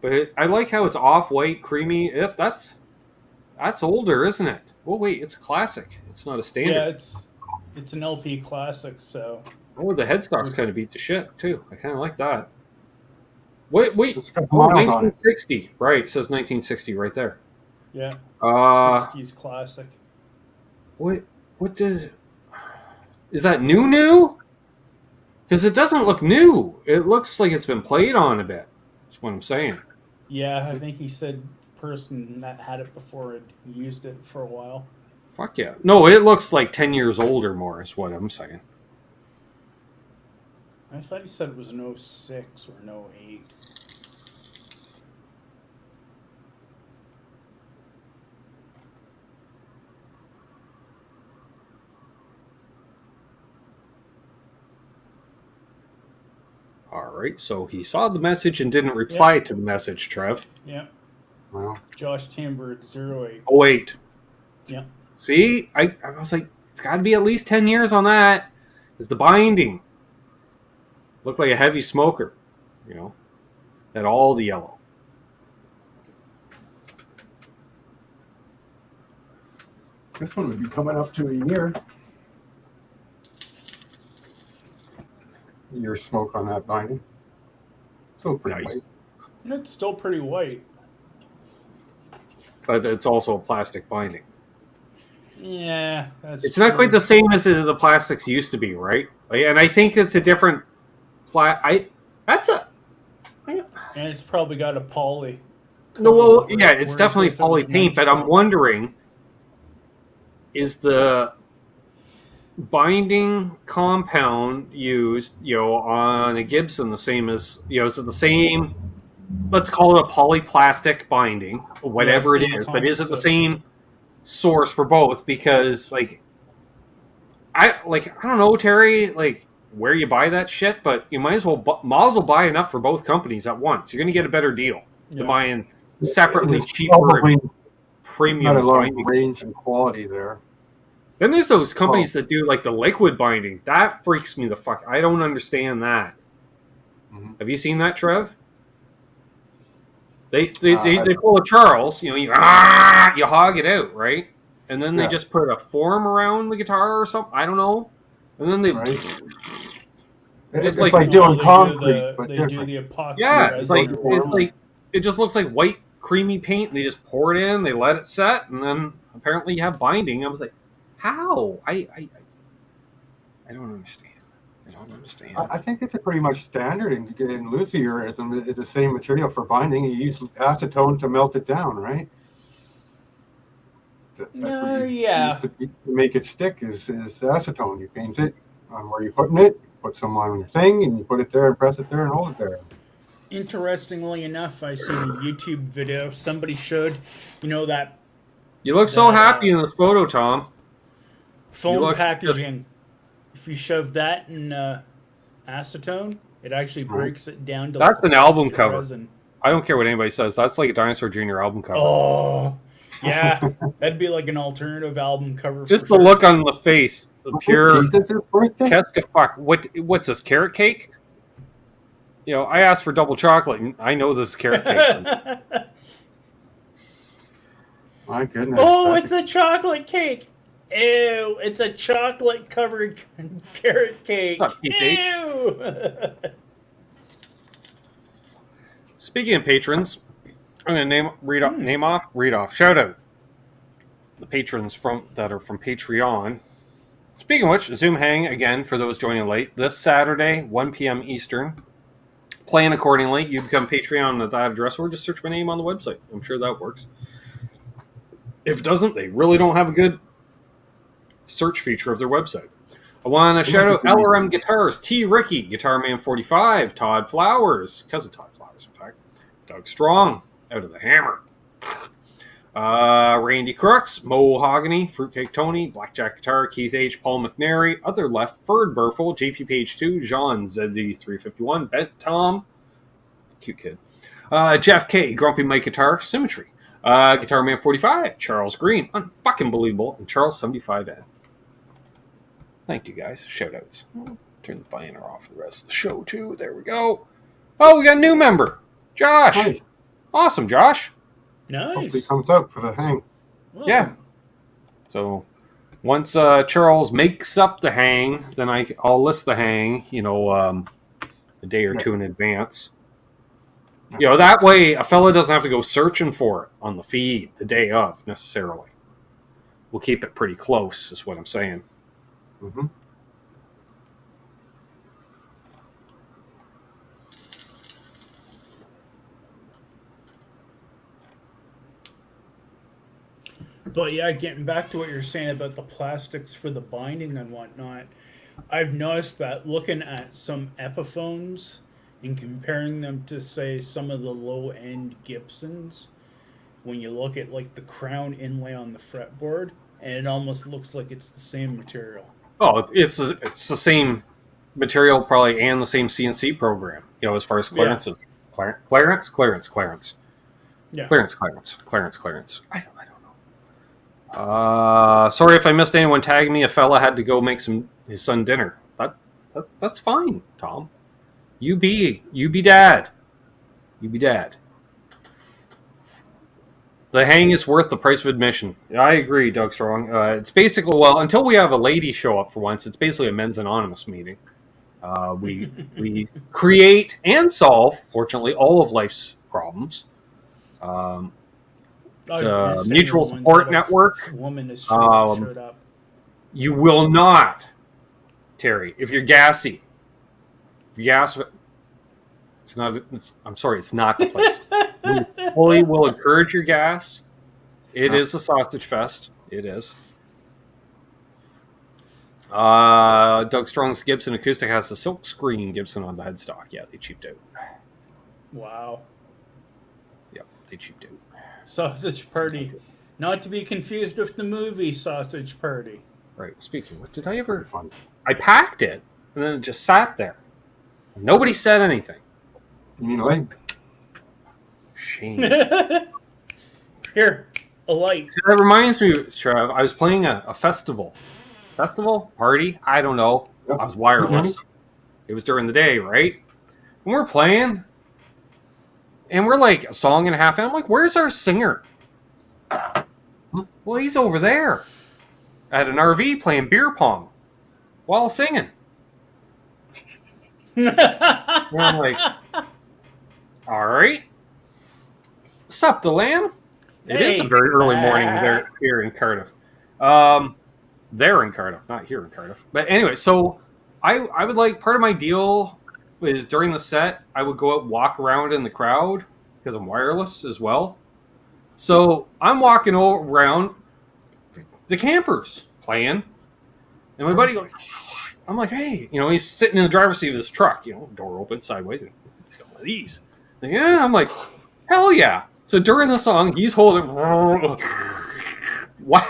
But I like how it's off-white, creamy. That's older, isn't it? Oh wait, it's a classic. It's not a standard. Yeah, it's an LP classic. So. Oh, the headstock's kind of beat to shit too. I kind of like that. Wait. It's got Oh, miles on it. 1960. Right, it says 1960 right there. Yeah. 60s classic. What does... Is that new? Because it doesn't look new. It looks like it's been played on a bit. That's what I'm saying. Yeah, I think he said the person that had it before had used it for a while. Fuck yeah. No, it looks like 10 years old or more is what I'm saying. I thought he said it was an 06 or an 08. All right, so he saw the message and didn't reply to the message, Trev. Yeah. Well, Josh Tambor 08. Oh, wait. Yeah. See? I was like, it's got to be at least 10 years on that. Is the binding. Looked like a heavy smoker, you know. Had all the yellow. this one would be coming up to a year. Year smoke on that binding. So pretty Nice. white. It's still pretty white. But it's also a plastic binding. Yeah, that's It's not true. quite the same as the plastics used to be, right? And I think it's a different... And it's probably got a poly. No, well, coat over yeah, it, it's whereas definitely if it was poly paint, but I'm nitro- wondering, is the binding compound used, on a Gibson the same as, is it the same, let's call it a polyplastic binding, or whatever Yeah, it same is, but is it the concept. same source for both? Because, I don't know, Terry, where you buy that shit, but you might as well buy enough for both companies at once. You're going to get a better deal than buying separately There's cheaper probably premium not a lot of binding. range and quality there. Then there's those companies that do the liquid binding. That freaks me the fuck. I don't understand that. Mhm. Have you seen that, Trev? They pull a Charles, you hog it out, right? And then they Yeah. just put a form around the guitar or something. I don't know. And then they Right. It's It's like- like No, doing they concrete, do but they do different. the epoxy. yeah, resin or whatever. it just looks like white creamy paint. And they just pour it in, they let it set, and then apparently you have binding. I was like, how? I don't understand. I don't understand. I think it's a pretty much standard in luthierism. It's the same material for binding. You use acetone to melt it down, right? That's what you yeah. use to make it stick is acetone. You paint it on where you're putting it, put some on your thing, and you put it there and press it there and hold it there. Interestingly enough, I seen a YouTube video. Somebody showed, that You look so happy in this photo, Tom. foam packaging. If you shove that in acetone, it actually breaks it down to. That's an album cover. Resin. I don't care what anybody says. That's like a Dinosaur Jr. album cover. Oh, yeah. That'd be like an alternative album cover. Just the look on the face. The pure birthday? Keska fuck. What's this, carrot cake? I asked for double chocolate, and I know this is carrot cake. My goodness. Oh, it's a chocolate cake. Ew, it's a chocolate-covered carrot cake. What's up, PH? Ew. Speaking of patrons, I'm going to read off. Shout out the patrons that are from Patreon. Speaking of which, Zoom Hang, again, for those joining late, this Saturday, 1 p.m. Eastern. Plan accordingly. You become Patreon at that address, or just search my name on the website. I'm sure that works. If it doesn't, they really don't have a good search feature of their website. I want to shout out LRM Guitars, T. Ricky, Guitar Man 45, Todd Flowers, cousin Todd Flowers, in fact, Doug Strong, Out of the Hammer, Randy Crooks, Mo Hogany, Fruitcake Tony, Blackjack Guitar, Keith H, Paul McNary, Other Left, Ferd Burful, JP Page 2, Jean ZD351, Bent Tom, cute kid, Jeff K, Grumpy Mike Guitar, Symmetry, Guitar Man 45, Charles Green, unfucking believable, and Charles 75N. Thank you guys. Shout outs. Turn the banner off for the rest of the show too. There we go. Oh, we got a new member. Josh. Nice. Awesome, Josh. Nice. Hopefully it comes up for the hang. Well, Yeah. So once Charles makes up the hang, then I'll list the hang, a day or two in advance. That way a fella doesn't have to go searching for it on the feed the day of necessarily. We'll keep it pretty close, is what I'm saying. Mm-hmm. But yeah, getting back to what you're saying about the plastics for the binding and whatnot, I've noticed that looking at some Epiphones and comparing them to, say, some of the low-end Gibsons, when you look at like the crown inlay on the fretboard, and it almost looks like it's the same material. Oh, it's the same material probably and the same CNC program, as far as clearances. Yeah. Clearance. Yeah. Clearance. I don't know. Sorry if I missed anyone tagging me. A fella had to go make his son dinner. That's fine, Tom. You be dad. You be dad. The hang is worth the price of admission. I agree, Doug Strong. It's basically, until we have a lady show up for once, it's basically a men's anonymous meeting. We create and solve, fortunately, all of life's problems. It's a mutual support network. Woman is showed up. You will not, Terry, if you're gassy. It's not the place. We fully will encourage your gas. It is a sausage fest. It is. Doug Strong's Gibson acoustic has the silk screen Gibson on the headstock. Yeah, they cheaped out. Wow. Yep, they cheaped out. Sausage Party. Not to be confused with the movie Sausage Party. Right. Speaking of, did I ever... I packed it, and then it just sat there. Nobody said anything. You mean like? Shame. Here, a light. See, that reminds me, Trev, I was playing a festival. Party? I don't know. Yep. I was wireless. Mm-hmm. It was during the day, right? And we're playing, and we're like a song and a half in. I'm like, where's our singer? Well, he's over there at an RV playing beer pong while singing. And I'm like, all right. Sup, the lamb? It is a very early morning there here in Cardiff. There in Cardiff, not here in Cardiff. But anyway, so I would like, part of my deal is during the set, I would go out and walk around in the crowd because I'm wireless as well. So I'm walking around the campers playing, and my buddy goes, I'm like, hey, he's sitting in the driver's seat of his truck, door open sideways, and he's got one of these. Like, yeah, I'm like, hell yeah. So during the song, he's holding. What?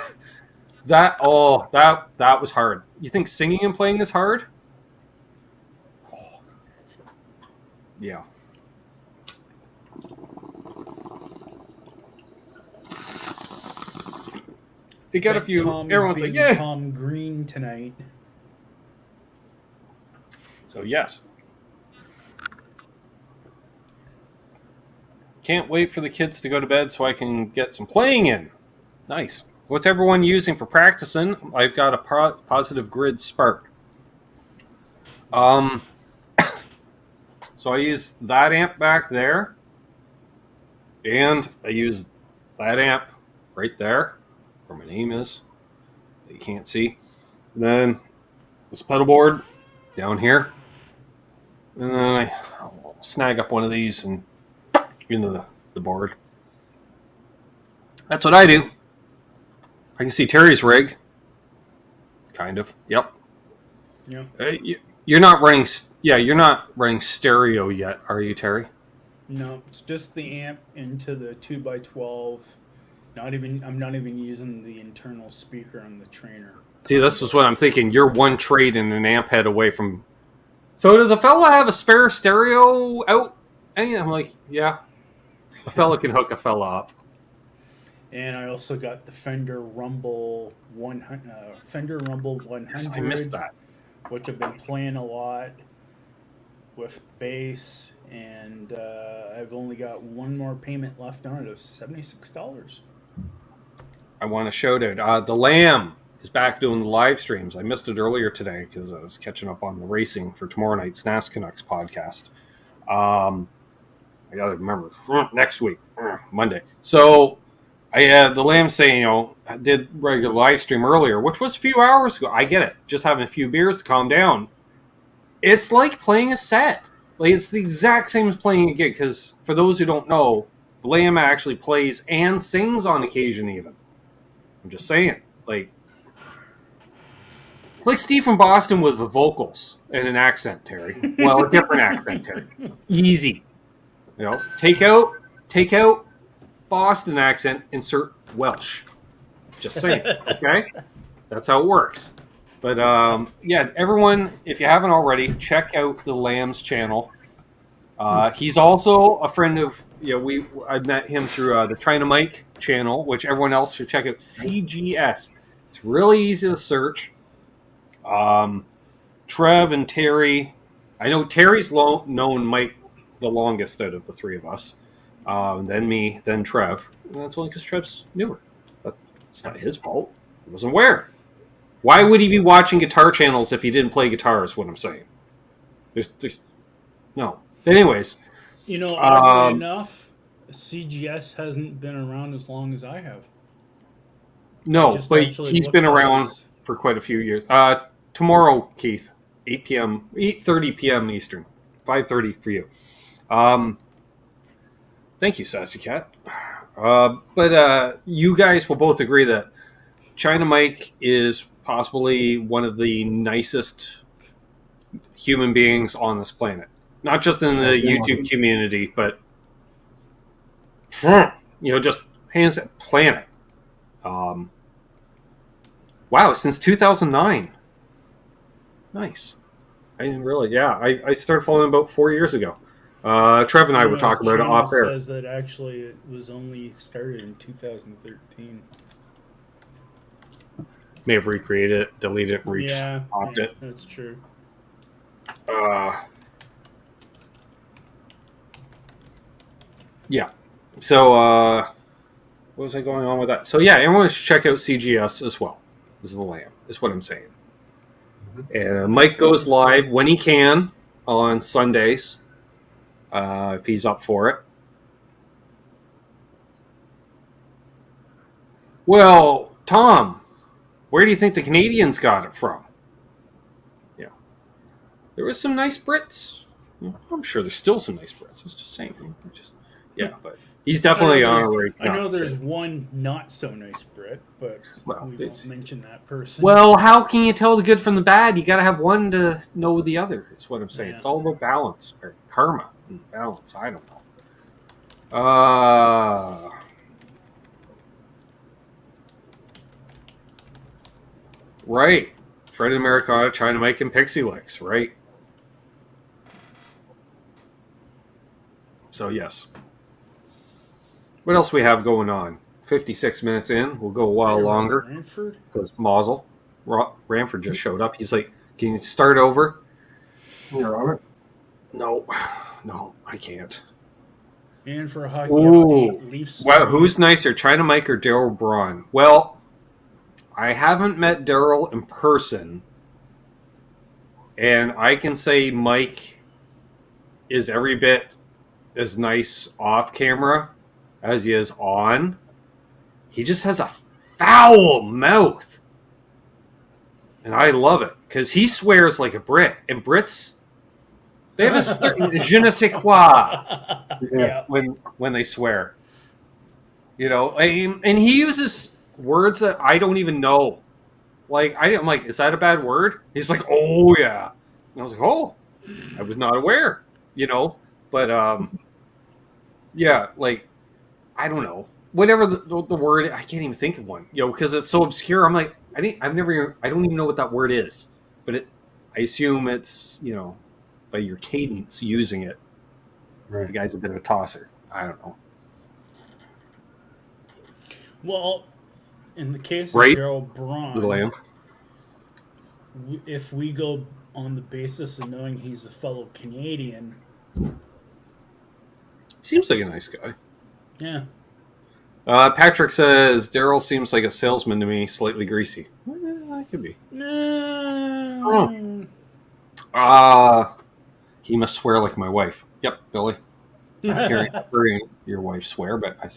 That was hard. You think singing and playing is hard? Oh. Yeah. You got a few. Tom Everyone's like, yeah. Tom Green tonight. So yes. Can't wait for the kids to go to bed so I can get some playing in. Nice. What's everyone using for practicing? I've got a Positive Grid Spark. So I use that amp back there, and I use that amp right there, where my name is, that you can't see. And then this pedal board down here, and then I snag up one of these and into the board. That's what I do. I can see Terry's rig. Kind of. Yep. Yeah. You're not running. Yeah, you're not running stereo yet, are you, Terry? No, it's just the amp into the 2x12. I'm not even using the internal speaker on the trainer. See, this is what I'm thinking. You're one trade and an amp head away from. So does a fella have a spare stereo out? And I'm like, yeah. A fella can hook a fella up. And I also got the Fender Rumble 100. Yes, I missed that. Which I've been playing a lot with bass, and I've only got one more payment left on it of $76. I want to shout out. The Lamb is back doing the live streams. I missed it earlier today because I was catching up on the racing for tomorrow night's NAS Canucks podcast. I got to remember next week, Monday. So I had the Lamb saying, I did regular live stream earlier, which was a few hours ago. I get it. Just having a few beers to calm down. It's like playing a set. Like, it's the exact same as playing a gig, because for those who don't know, the Lamb actually plays and sings on occasion even. I'm just saying. Like, it's like Steve from Boston with the vocals and an accent, Terry. Well, a different accent, Terry. Easy. Take out Boston accent, insert Welsh. Just saying, okay? That's how it works. But, yeah, everyone, if you haven't already, check out the Lamb's channel. He's also a friend of, I met him through the China Mike channel, which everyone else should check out, CGS. It's really easy to search. Trev and Terry, I know Terry's known Mike the longest out of the three of us. Then me, then Trev. And that's only because Trev's newer. But it's not his fault. He wasn't aware. Why would he be watching guitar channels if he didn't play guitars, what I'm saying? There's no. Anyways. Oddly enough, CGS hasn't been around as long as I have. No, but he's been around for quite a few years. Tomorrow, Keith, 8:30 p.m. Eastern, 5:30 for you. Thank you, Sassy Cat. But you guys will both agree that China Mike is possibly one of the nicest human beings on this planet. Not just in the YouTube community, but just hands down planet. Wow, since 2009. Nice. I didn't really. Yeah, I started following about 4 years ago. Trev and I were talking about it off air. Says that actually it was only started in 2013. May have recreated it, deleted it, popped it. That's true. Yeah. So, what was I going on with that? So, yeah, everyone should check out CGS as well. This is the Lamb, is what I'm saying. And Mike goes live when he can on Sundays, if he's up for it. Well, Tom, where do you think the Canadians got it from? Yeah. There was some nice Brits. I'm sure there's still some nice Brits. I was just saying. Yeah, but he's definitely on a right. I know there's one not so nice Brit, but we won't mention that person. Well, how can you tell the good from the bad? You got to have one to know the other. Is what I'm saying. Yeah. It's all about balance, or karma and balance. I don't know. Right. Fred Americana, China Mike, and Pixie Licks, right? So, yes. What else we have going on? 56 minutes in. We'll go a while longer. Because Mazel. Ramford just showed up. He's like, can you start over? Yeah, Robert? No, I can't. And for a hockey update, Leafs. Wow, who's nicer, China Mike or Daryl Braun? Well, I haven't met Daryl in person, and I can say Mike is every bit as nice off camera as he is on. He just has a foul mouth, and I love it because he swears like a Brit, and Brits, they have a certain je ne sais quoi when they swear, you know, and he uses words that I don't even know. Like, I'm like, is that a bad word? He's like, oh, yeah. And I was like, oh, I was not aware, you know. But, yeah, like, I don't know. Whatever the word, I can't even think of one, you know, because it's so obscure. I'm like, I don't even know what that word is. But I assume it's, you know, by your cadence using it. Right. The guy's a bit of a tosser. I don't know. Well, in the case of Daryl Braun, if we go on the basis of knowing he's a fellow Canadian, seems like a nice guy. Yeah. Patrick says Daryl seems like a salesman to me, slightly greasy. Well, that could be. No. He must swear like my wife. Yep, Billy. Not hearing your wife swear, but I.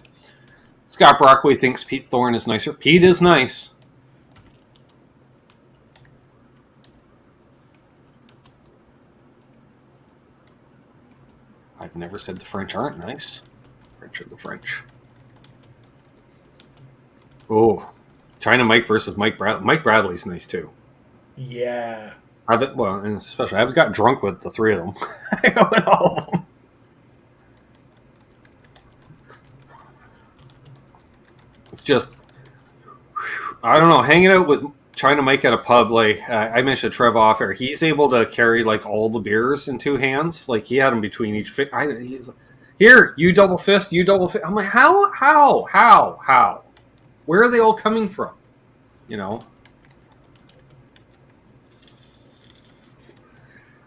Scott Brockway thinks Pete Thorne is nicer. Pete is nice. I've never said the French aren't nice. French are the French. Oh, China Mike versus Mike Bradley. Mike Bradley's nice too. Yeah. And especially I haven't got drunk with the three of them. I know all of them. It's just, I don't know, hanging out with China Mike at a pub, like I mentioned Trev off air, he's able to carry like all the beers in two hands. Like he had them between each fist. He's like, here, you double fist, you double fist. I'm like, how? Where are they all coming from? You know?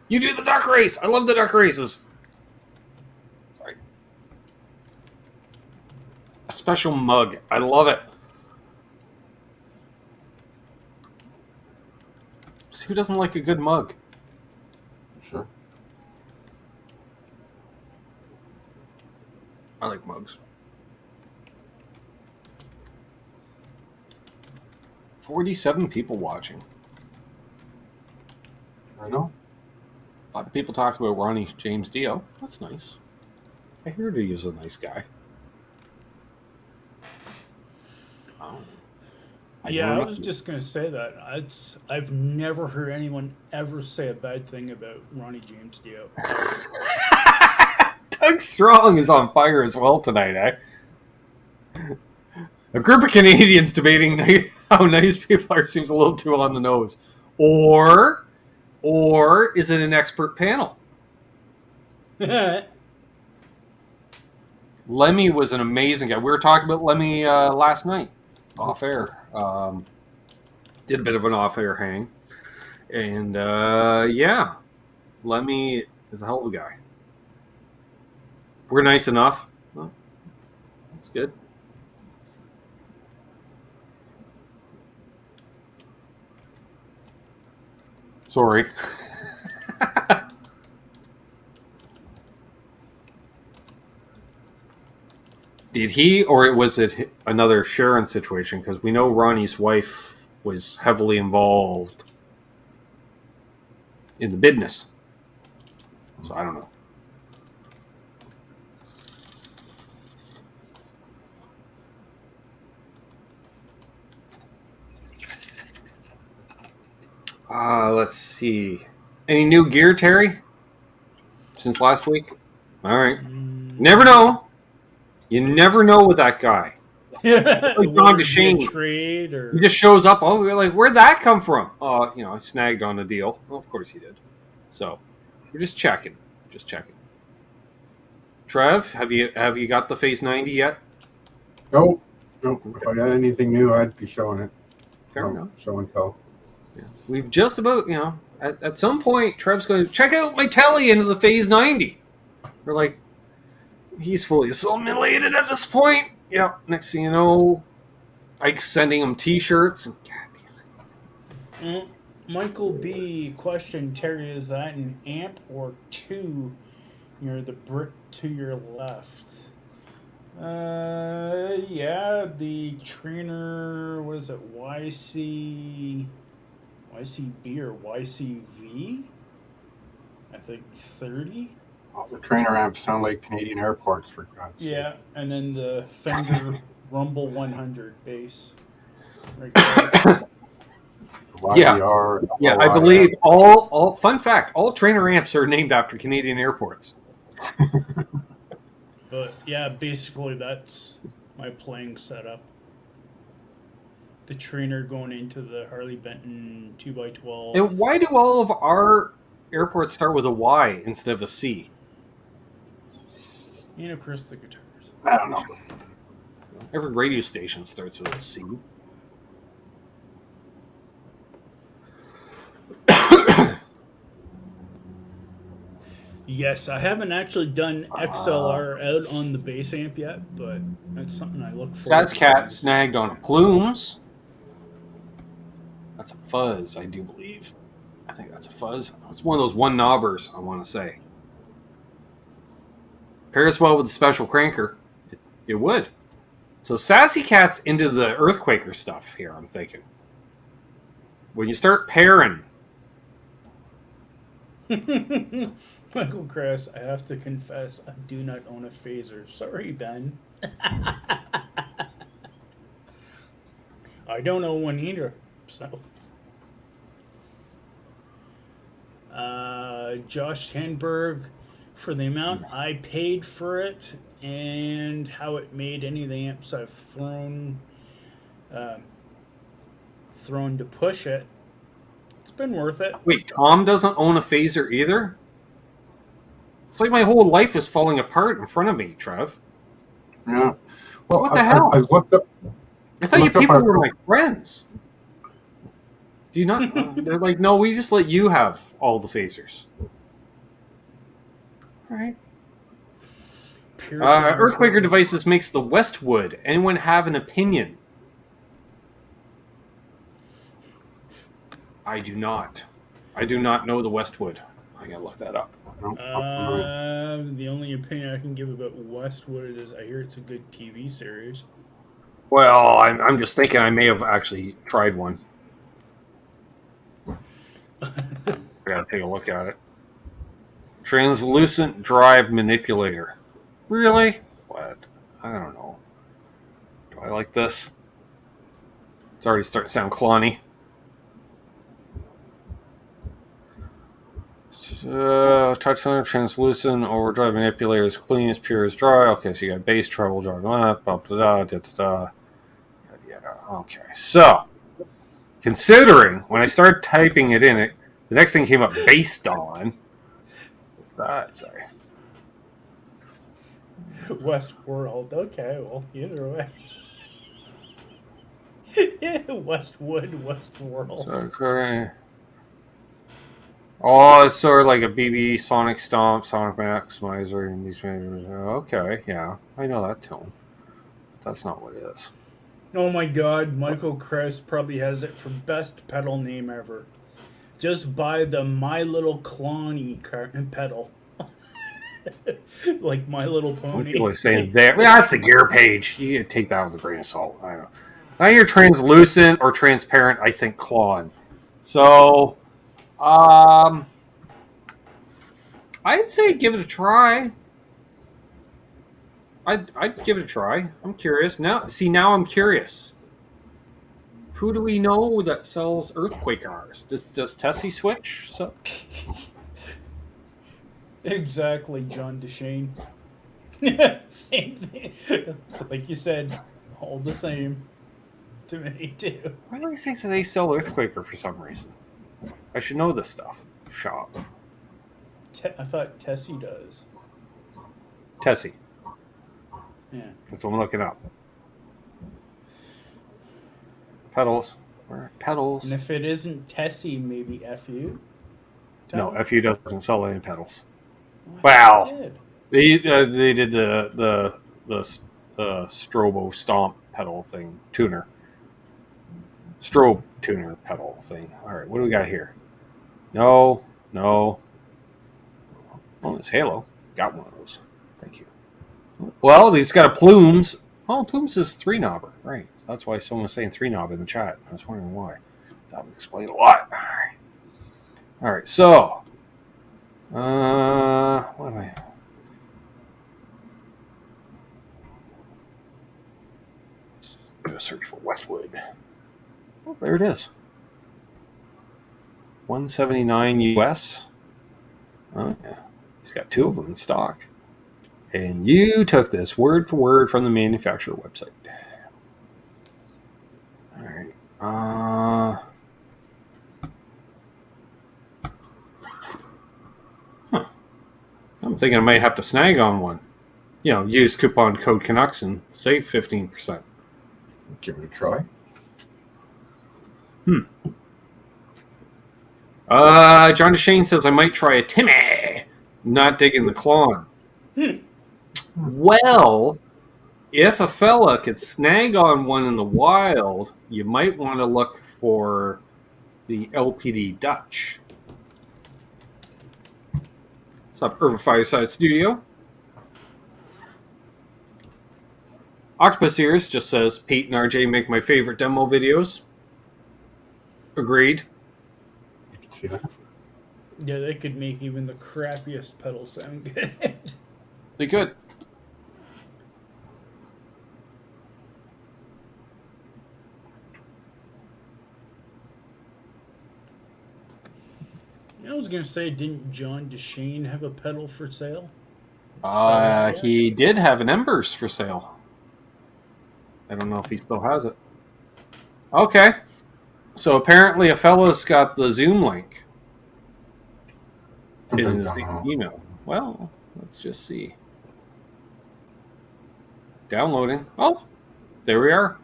You do the duck race. I love the duck races. Sorry. A special mug. I love it. Who doesn't like a good mug? Sure. I like mugs. 47 people watching. I know. A lot of people talk about Ronnie James Dio. That's nice. I heard he was a nice guy. I was just going to say that. I've never heard anyone ever say a bad thing about Ronnie James Dio. Doug Strong is on fire as well tonight, eh? A group of Canadians debating how nice people are seems a little too on the nose. Or is it an expert panel? Lemmy was an amazing guy. We were talking about Lemmy last night, off air. Did a bit of an off air hang. And yeah, Lemmy is a hell of a guy. We're nice enough. Well, that's good. Sorry. Did he, or was it another Sharon situation? Because we know Ronnie's wife was heavily involved in the business. So I don't know. Let's see. Any new gear, Terry? Since last week? All right. Never know. You never know with that guy. Like John DeShane. Trade or... He just shows up. Oh, we're like, where'd that come from? I snagged on the deal. Well, of course he did. So we're just checking. Just checking. Trev, have you got the Phase 90 yet? Nope. If I got anything new, I'd be showing it. Fair enough. Show and tell. Yeah. We've just about, at some point, Trev's going to check out my telly into the Phase 90. We're like, he's fully assimilated at this point. Yeah. Next thing you know, Ike's sending him T-shirts. And God damn it. Michael B. question, Terry, is that an amp or two near the brick to your left? Yeah, the trainer, what is it, YCB or YCV? I think 30. Well, the trainer amps sound like Canadian airports, for God's sake. Yeah, and then the Fender Rumble 100 bass. Right there. Yeah, I believe all fun fact, all trainer amps are named after Canadian airports. But yeah, basically that's my playing setup. The trainer going into the Harley Benton 2x12. And why do all of our airports start with a Y instead of a C? And of course the guitars. I don't know. Every radio station starts with a C. Yes, I haven't actually done XLR out on the bass amp yet, but that's something I look for. Stats Cat snagged on plumes. That's a fuzz, I do believe. I think that's a fuzz. It's one of those one knobbers, I want to say. Pairs well with the special cranker. It would. So Sassy Cat's into the Earthquaker stuff here, I'm thinking. When you start pairing... Michael Kress, I have to confess, I do not own a phaser. Sorry, Ben. I don't own one either. So, Josh Tanberg, for the amount I paid for it and how it made any of the amps I've thrown to push it, it's been worth it. Wait, Tom doesn't own a phaser either? It's like my whole life is falling apart in front of me, Trev. Yeah. Well, What the hell? I looked up. I thought you Look up people our- were my friends. Do you not? They're like, no, we just let you have all the phasers. All right. Earthquaker Devices makes the Westwood. Anyone have an opinion? I do not. I do not know the Westwood. I gotta look that up. The only opinion I can give about Westwood is I hear it's a good TV series. Well, I'm just thinking I may have actually tried one. I gotta take a look at it. Translucent drive manipulator. Really? What? I don't know. Do I like this? It's already starting to sound clonny. Touch center, translucent, overdrive manipulator is clean, as pure as dry. Okay, so you got bass, treble, drive left, bump, da da da. Okay, so considering when I started typing it in, the next thing came up based on. Sorry. Westworld. Okay, well, either way. Westwood, Westworld. Okay. Oh, it's sort of like a BB Sonic Stomp, Sonic Maximizer, and these managers. Okay, yeah, I know that tone. But that's not what it is. Oh my god, Michael Kress probably has it for best pedal name ever. Just buy the My Little Cloney pedal. Like My Little Pony. People are saying there. Yeah, that's the gear page. You gotta take that with a grain of salt. I don't know. Now you're translucent or transparent, I think Klon. So, I'd say give it a try. I'd give it a try. I'm curious. Now I'm curious. Who do we know that sells Earthquake guitars? Does Tesi Switch? So Exactly, John DeShane. Same thing. Like you said, all the same to me too. why do I think that they sell Earthquaker for some reason? I should know this stuff. Shop. I thought Tessie does. Tesi. Yeah. That's what I'm looking up. Pedals. Where are pedals? And if it isn't Tessie, maybe FU? No, FU doesn't sell any pedals. Well, Wow. They did the Strobo Stomp pedal thing, tuner. Strobe tuner pedal thing. All right, what do we got here? No. Oh, it's Halo. Got one of those. Thank you. Well, he's got a Plumes. Oh, Plumes is 3-knobber. Right. That's why someone was saying 3-knob in the chat. I was wondering why. That would explain a lot. All right. So, what am I? Let's do a search for Westwood. Oh, there it is. 179 US. Oh, yeah. He's got 2 of them in stock. And you took this word for word from the manufacturer website. All right. I'm thinking I might have to snag on one. You know, use coupon code Canucks and save 15%. Give it a try. John DeShane says I might try a Timmy. Not digging the Klon. Well, if a fella could snag on one in the wild, you might want to look for the LPD Dutch. What's up, Urban Fireside Studio? Octopus Ears just says, Pete and RJ make my favorite demo videos. Agreed. Yeah. Yeah, they could make even the crappiest pedal sound good. They could. I was gonna say, didn't John DeShane have a pedal for sale? He did have an Embers for sale. I don't know if he still has it. Okay. So apparently a fella's got the Zoom link in his email. Well, let's just see. Downloading. Oh, there we are.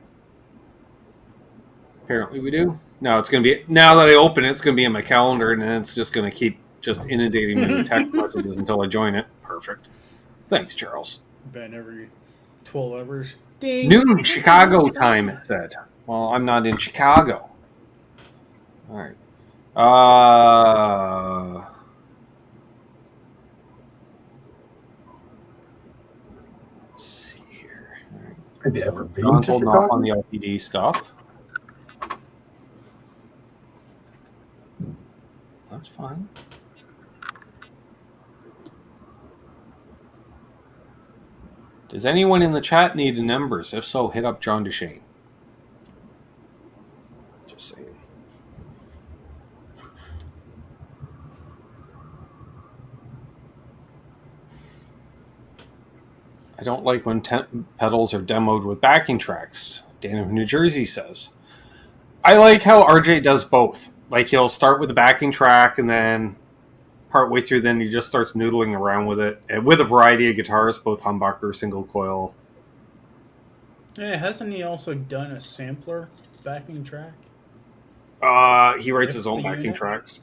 Apparently we do. Now it's going to be, now that I open it, it's going to be in my calendar, and then it's just going to keep just inundating me with text messages until I join it. Perfect. Thanks, Charles. Ben, every 12 hours. Ding. Noon Chicago time, it said. Well, I'm not in Chicago. All right. Let's see here. All right. Have you ever been John's to holding off Chicago? on the LPD stuff. That's fine. Does anyone in the chat need an Embers? If so, hit up John DeShane. Just saying. I don't like when pedals are demoed with backing tracks, Dan of New Jersey says. I like how RJ does both. Like, he'll start with the backing track, and then partway through, then he just starts noodling around with it, and with a variety of guitars, both humbucker, single coil. Yeah, hasn't he also done a sampler backing track? He writes his own backing unit? tracks.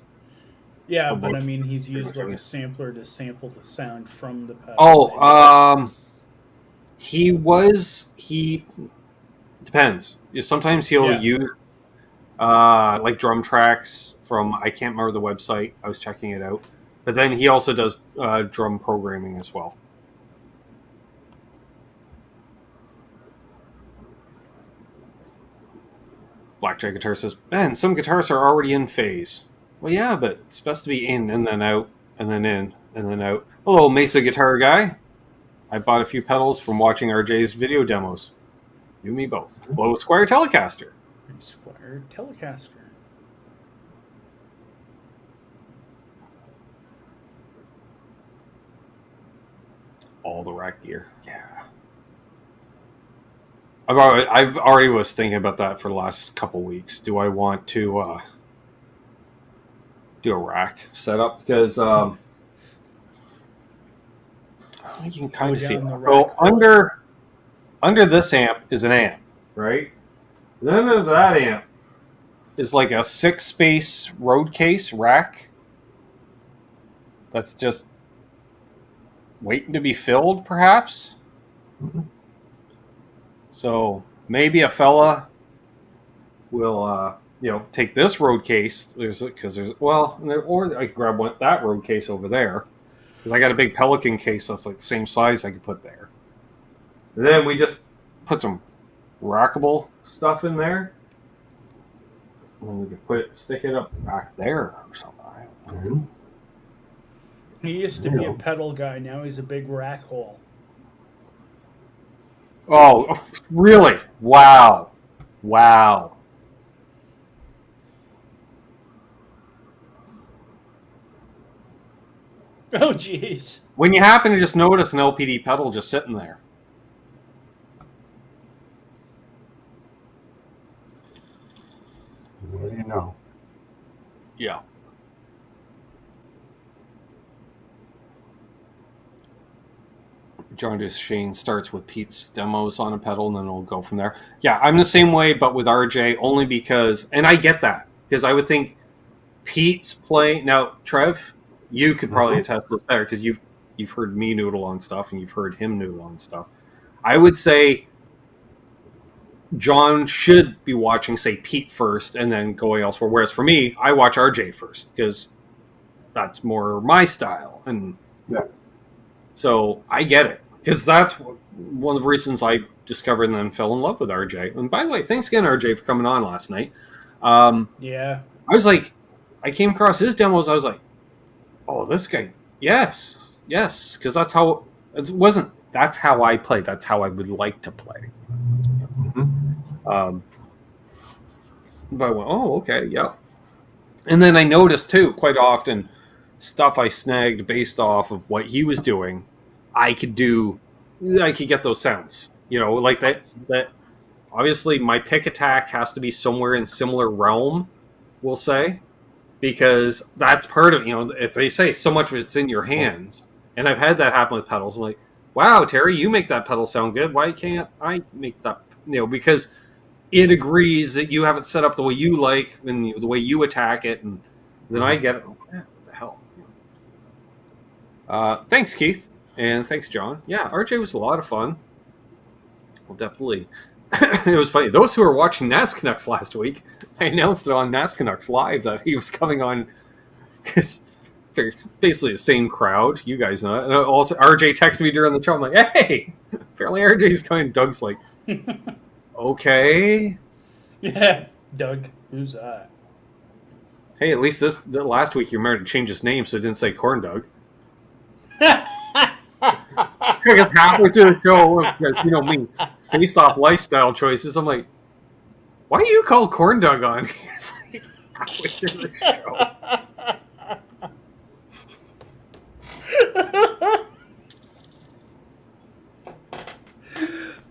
Yeah, For but both. I mean, he's used like a sampler to sample the sound from the pedal. Oh, he depends. Sometimes he'll use like drum tracks from, I can't remember the website, I was checking it out, but then he also does drum programming as well. Blackjack Guitar says, man, some guitars are already in phase. Well, yeah, but it's best to be in and then out and then in and then out. Hello, Mesa Guitar Guy. I bought a few pedals from watching RJ's video demos. You and me both. Hello, Squire Telecaster. Squire Telecaster. All the rack gear. Yeah. I've already was thinking about that for the last couple weeks. Do I want to do a rack setup? Because you can kind of see it. So under this amp is an amp, right? Then under that amp is like a 6-space road case rack that's just waiting to be filled, perhaps. Mm-hmm. So maybe a fella will, take this road case. Or I could grab that road case over there because I got a big Pelican case that's like the same size I could put there. And then we just put some rackable stuff in there, and we could stick it up back there or something. Mm-hmm. He used to be a pedal guy. Now he's a big rack hole. Oh, really? Wow. Oh, jeez. When you happen to just notice an LPD pedal just sitting there. What do you know? Yeah. John Duchesne starts with Pete's demos on a pedal, and then we'll go from there. Yeah, I'm the same way, but with RJ, only because, and I get that, because I would think Pete's playing. Now, Trev, you could probably attest to this better, because you've heard me noodle on stuff, and you've heard him noodle on stuff. I would say John should be watching, say, Pete first, and then going elsewhere. Whereas for me, I watch RJ first, because that's more my style. And yeah. So I get it, because that's one of the reasons I discovered and then fell in love with RJ. And by the way, thanks again, RJ, for coming on last night. Yeah. I was like, I came across his demos. I was like, oh, this guy, yes, because that's how that's how I play. That's how I would like to play. Mm-hmm. But I went, oh, okay, yeah. And then I noticed too, quite often, stuff I snagged based off of what he was doing, I could get those sounds. Like that obviously my pick attack has to be somewhere in similar realm, we'll say, because that's part of, if they say so much of it's in your hands, and I've had that happen with pedals. I'm like, wow, Terry, you make that pedal sound good. Why can't I make that? Because it agrees that you have it set up the way you like and the way you attack it, and then I get it. Oh, what the hell? Thanks, Keith, and thanks, John. Yeah, RJ was a lot of fun. Well, definitely. It was funny. Those who were watching NAS Canucks last week, I announced it on NAS Canucks Live that he was coming on, because basically the same crowd. You guys know it. And also, RJ texted me during the show. I'm like, hey, apparently RJ's coming. Doug's like, okay. Yeah, Doug, who's that? Hey, at least the last week you remembered to change his name so it didn't say Corn Doug. Took us halfway through the show because, me, based off lifestyle choices. I'm like, why do you call Corn Doug on? He's like, halfway through the show.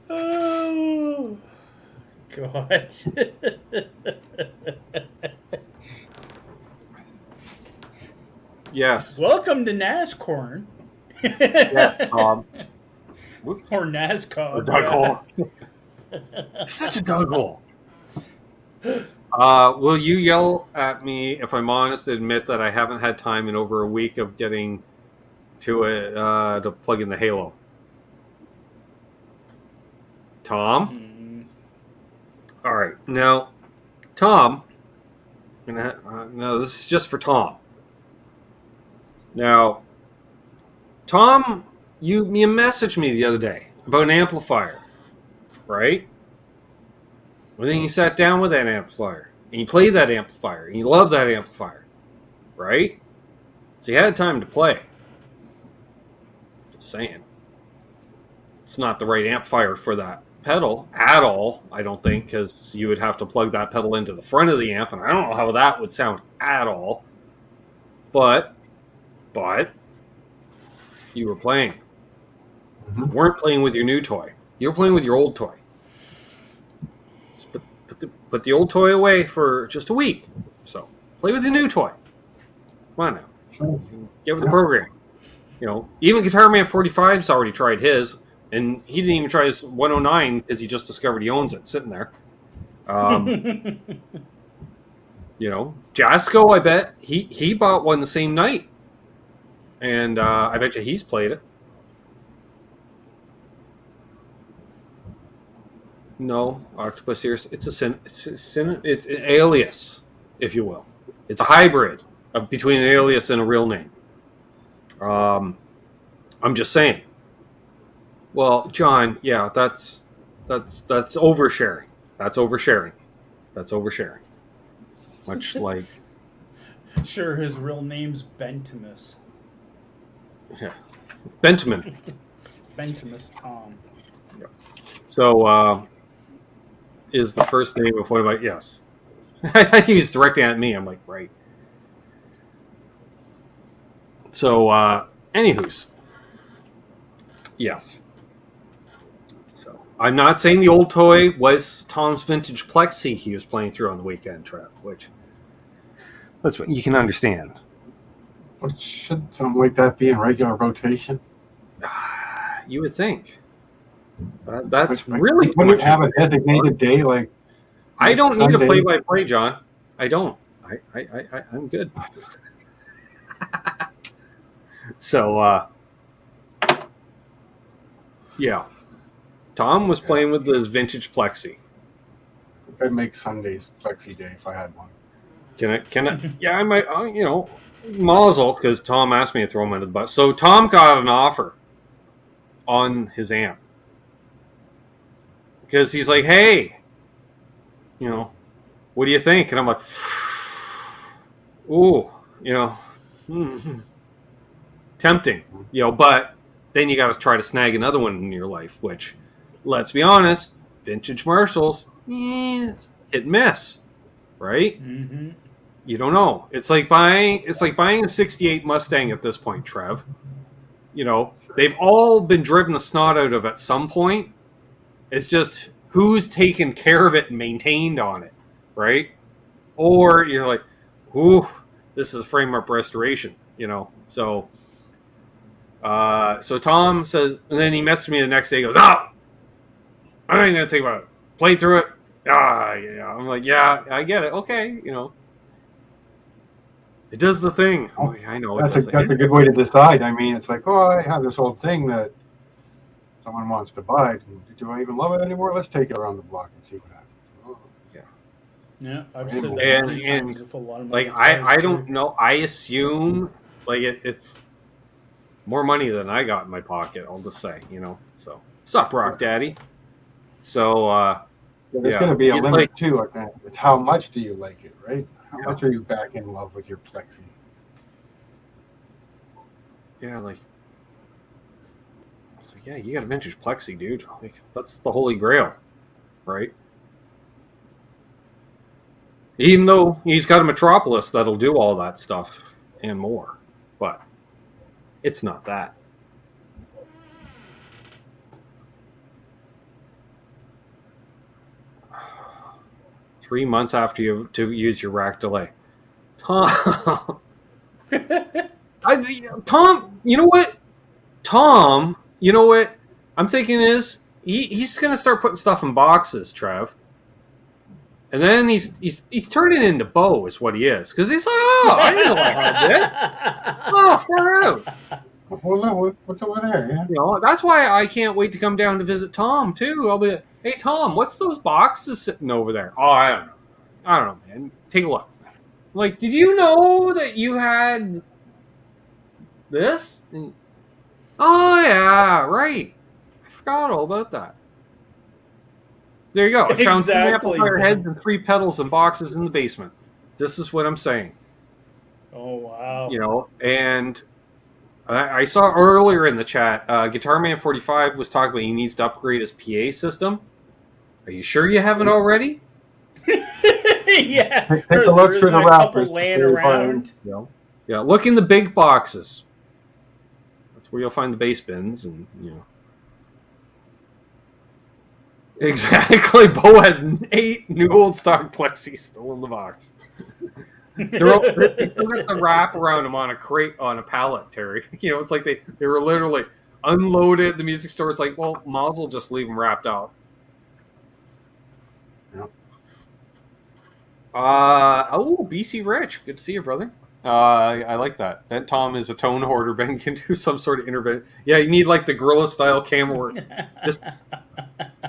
Oh, God. Yes. Welcome to NASCorn. Yeah, or NASCOR. Or Doug Hole. Such a Doug Hole. Will you yell at me if I'm honest and admit that I haven't had time in over a week of getting to it to plug in the Halo? Tom? All right. Now, Tom, no, this is just for Tom. Now, Tom, you messaged me the other day about an amplifier, right? And then you sat down with that amplifier, and you played that amplifier, and you love that amplifier, right? So you had time to play. Just saying. It's not the right amplifier for that pedal at all, I don't think, because you would have to plug that pedal into the front of the amp, and I don't know how that would sound at all. But you were playing. You weren't playing with your new toy. You were playing with your old toy. Just put the old toy away for just a week. So play with the new toy. Come on now. Sure. Get with the program. You know, even Guitar Man 45's already tried his, and he didn't even try his 109 because he just discovered he owns it sitting there. You know, Jasco, I bet he bought one the same night, and I bet you he's played it. No, Octopus Ears. It's an alias, if you will. It's a hybrid between an alias and a real name. I'm just saying. Well, John, yeah, that's oversharing. That's oversharing. Much like, Sure, his real name's Bentimus. yeah, Benjamin. Bentimus Tom. So, is the first name of one of my, yes. I thought he was directing at me. I'm like, right. So, anywho's, yes. So, I'm not saying the old toy was Tom's vintage Plexi he was playing through on the weekend, Trev, which, that's what you can understand. But should something like that be in regular rotation? You would think. That's Like, really too wouldn't much. it have a designated day like I don't need a Sunday? play-by-play, John. I don't. I'm good. So, yeah. Tom was playing with his vintage Plexi. I'd make Sundays Plexi Day if I had one. Can I? Yeah, I might, you know, mazel, because Tom asked me to throw him under the bus. So Tom got an offer on his amp. Because he's like, hey, you know, what do you think? And I'm like, ooh, you know, tempting, you know, but then you got to try to snag another one in your life, which, let's be honest, vintage Marshalls, hit and miss, right? Mm-hmm. You don't know. It's like buying a 68 Mustang at this point, Trev. You know, they've all been driven the snot out of at some point. It's just who's taken care of it and maintained on it, right? Or you're like, ooh, this is a frame up restoration, you know. So so Tom says, and then he messaged me the next day. He goes, "No, I'm not even gonna think about it. Play through it." Yeah. I'm like, yeah, I get it. Okay, you know, it does the thing. I'm like, I know That's a good way to decide. I mean, it's like, oh, I have this old thing that someone wants to buy. Do I even love it anymore? Let's take it around the block and see what happens. Oh. Yeah, I've said that many and times with a lot of my like guitars, I too. don't know. I assume like it's more money than I got in my pocket. I'll just say, you know. So, sup, Rock Daddy. So, There's yeah. going to be a It's limit like- too. I think. It's how much do you like it, right? How Yeah. much are you back in love with your Plexi? yeah, like, it's like, yeah, you got a vintage Plexi, dude. Like, that's the holy grail, right? Even though he's got a Metropolis that'll do all that stuff and more, but it's not that. Three months after you to use your rack delay, Tom. Tom, you know what? Tom, you know what? I'm thinking is he's gonna start putting stuff in boxes, Trev. And then he's turning into Bo is what he is. Because he's like, oh, I didn't know I had this. Oh, far out. Well, no, what's over there? Yeah. You know, that's why I can't wait to come down to visit Tom too. I'll be like, hey Tom, what's those boxes sitting over there? Oh, I don't know, man. Take a look. Like, did you know that you had this? And, oh yeah, right. I forgot all about that. There you go. I found two Exactly. amplifier heads and 3 pedals and boxes in the basement. This is what I'm saying. Oh, wow. You know, and I saw earlier in the chat, Guitar Man 45 was talking about he needs to upgrade his PA system. Are you sure you haven't already? Yeah. Take a look through the a rafters. couple laying around. Yeah, look in the big boxes. That's where you'll find the bass bins, and Exactly. Bo has 8 new old stock plexis still in the box. They still got the wrap around them on a crate on a pallet, Terry. It's like they were literally unloaded. The music store is like, well, Mazel just leave them wrapped out. Yep. BC Rich, good to see you, brother. I like that. That Tom is a tone hoarder. Ben can do some sort of intervention. Yeah, you need like the gorilla style camera work. Just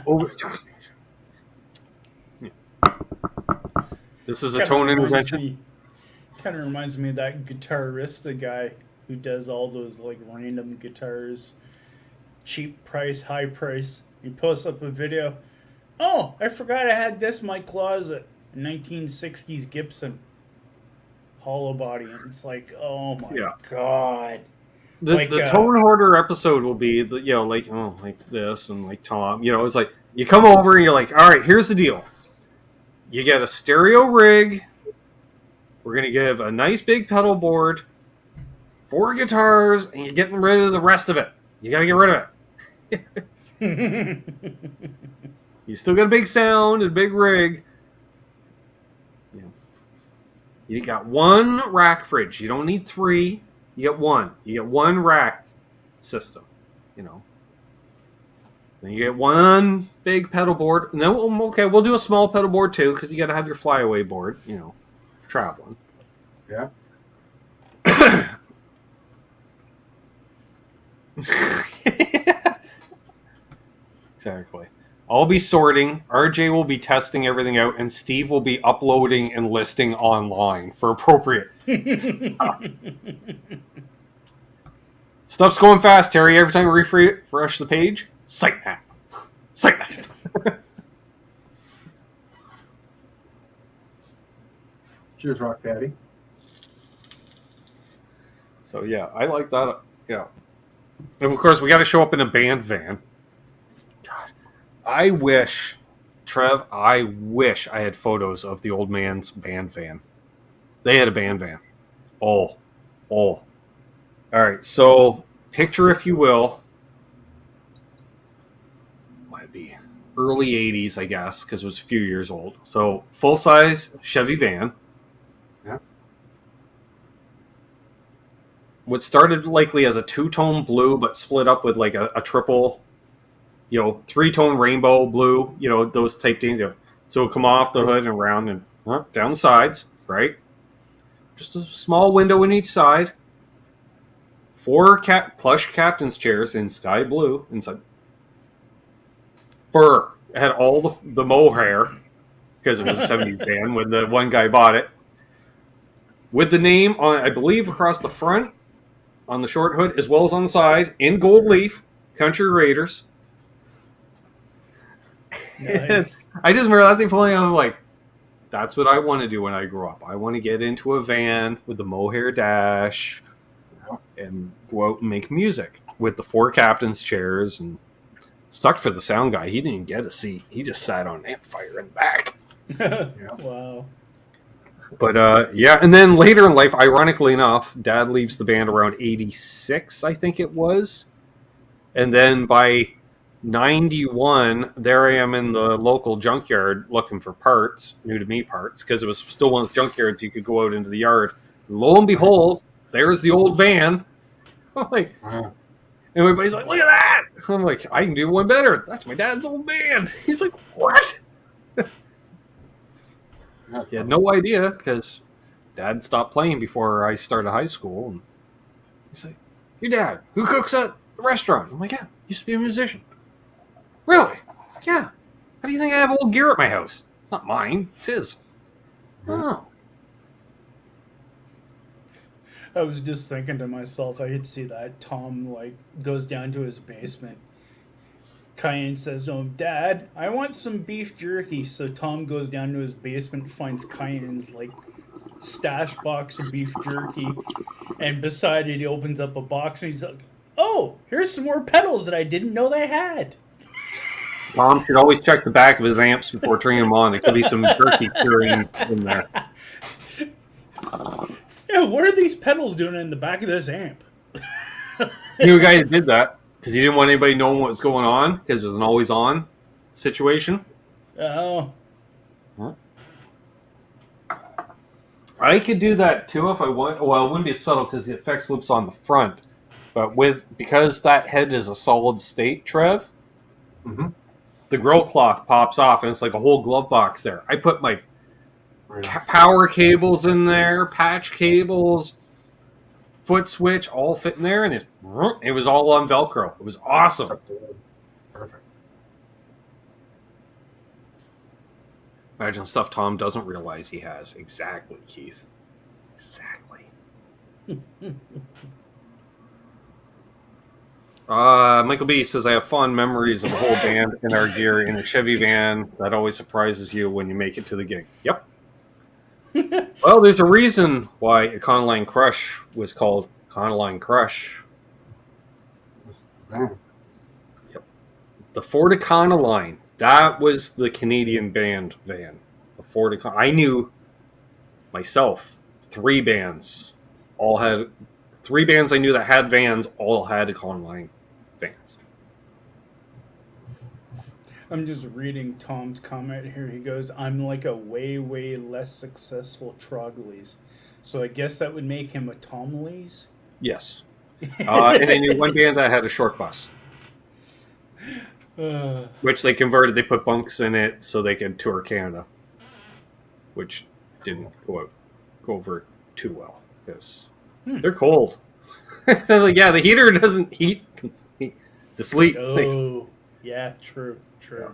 over. This is a tone intervention. Kind of reminds me of that guitarista guy who does all those like random guitars, cheap price, high price. He posts up a video. Oh, I forgot I had this in my closet. 1960s Gibson hollow body, and it's like, oh my god. The tone hoarder episode will be like this, and like Tom, it's like you come over and you're like, all right, here's the deal. You get a stereo rig. We're gonna give a nice big pedal board, 4 guitars, and you're getting rid of the rest of it. You gotta get rid of it. You still got a big sound and a big rig. You got 1 rack fridge. You don't need 3. You get 1. You get 1 rack system. Then you get 1 big pedal board, and then we'll do a small pedal board too, because you got to have your flyaway board. For traveling. Yeah. Exactly. I'll be sorting, RJ will be testing everything out, and Steve will be uploading and listing online for appropriate stuff. Stuff's going fast, Terry. Every time we refresh the page, sitemap. Cheers, Rock Daddy. So yeah, I like that. Yeah. And of course, we got to show up in a band van. God, I wish I had photos of the old man's band van. They had a band van. Oh. All right, so picture, if you will, might be early 80s, I guess, because it was a few years old. So full-size Chevy van. Yeah. What started likely as a 2-tone blue, but split up with like a triple, 3-tone rainbow blue, those type things. So it'll come off the hood and around and down the sides, right? Just a small window in each side. 4 plush captain's chairs in sky blue inside. Fur. It had all the mohair, because it was a 70s van when the one guy bought it. With the name on, I believe, across the front, on the short hood, as well as on the side, in gold leaf, Country Raiders. Nice. I just remember that thing pulling out. I'm like, that's what I want to do when I grow up. I want to get into a van with the mohair dash and go out and make music with the 4 captain's chairs. And sucked for the sound guy. He didn't even get a seat. He just sat on an amplifier in the back. Wow. But and then later in life, ironically enough, Dad leaves the band around 86, I think it was. And then by 91, there I am in the local junkyard looking for parts, new to me parts, because it was still one of those junkyards you could go out into the yard. Lo and behold, there's the old van. I'm like, and everybody's like, look at that! I'm like, I can do one better. That's my dad's old band. He's like, what? He had no idea, because Dad stopped playing before I started high school. And he's like, your dad, who cooks at the restaurant? I'm like, yeah, used to be a musician. Really? He's like, yeah. How do you think I have old gear at my house? It's not mine. It's his. Oh. I was just thinking to myself, I could see that Tom goes down to his basement. Cayenne says to him, Dad, I want some beef jerky. So Tom goes down to his basement, finds Cayenne's stash box of beef jerky, and beside it he opens up a box and he's like, oh, here's some more pedals that I didn't know they had. Tom should always check the back of his amps before turning them on. There could be some turkey curing in there. Yeah, what are these pedals doing in the back of this amp? You know a guy that did that because he didn't want anybody knowing what was going on because it was an always on situation. Oh. I could do that too if I want. Well, it wouldn't be subtle because the effects loop's on the front. But because that head is a solid state, Trev, the grill cloth pops off and it's like a whole glove box there. I put my power cables in there, patch cables, foot switch, all fit in there, and it was all on Velcro. It was awesome. Perfect. Imagine stuff Tom doesn't realize he has. Exactly, Keith. Exactly. Michael B says, I have fond memories of a whole band in our gear in a Chevy van. That always surprises you when you make it to the gig. Yep. Well, there's a reason why Econoline Crush was called Econoline Crush. Man. Yep. The Ford Econoline. That was the Canadian band van. The Ford I knew myself 3 bands. Three bands I knew that had vans, all had Econoline vans. I'm just reading Tom's comment here. He goes, I'm like a way, way less successful Trogleys. So I guess that would make him a Tomleys? Yes. And I knew one band that had a short bus. Which they converted. They put bunks in it so they could tour Canada. Which didn't go over too well. Because they're cold. So like, yeah, the heater doesn't heat the sleep. Oh, yeah, true. Yeah.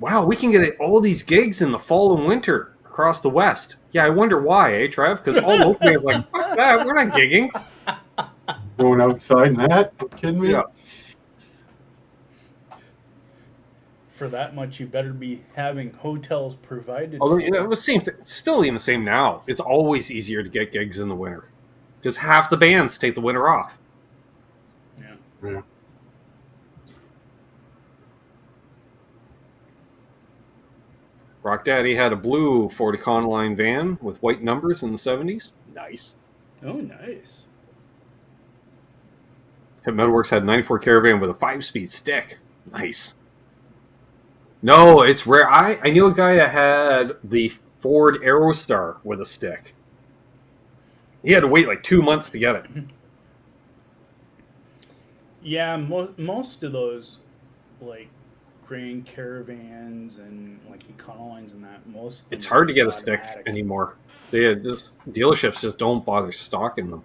Wow, we can get all these gigs in the fall and winter across the West. Yeah, I wonder why, eh, Trev? Because all local bands like, fuck that, we're not gigging. Going outside and that? Are you kidding me? Yeah. For that much, you better be having hotels provided. Although, it was still even the same now. It's always easier to get gigs in the winter because half the bands take the winter off. Yeah. Rock Daddy had a blue Ford Econoline van with white numbers in the 70s. Nice. Oh, nice. Hit Metalworks had a 94 Caravan with a 5-speed stick. Nice. No, it's rare. I knew a guy that had the Ford Aerostar with a stick. He had to wait like 2 months to get it. Yeah, most of those, like, Grand Caravans and, like, Econolines and that, most... It's hard to get a stick anymore. Dealerships just don't bother stocking them.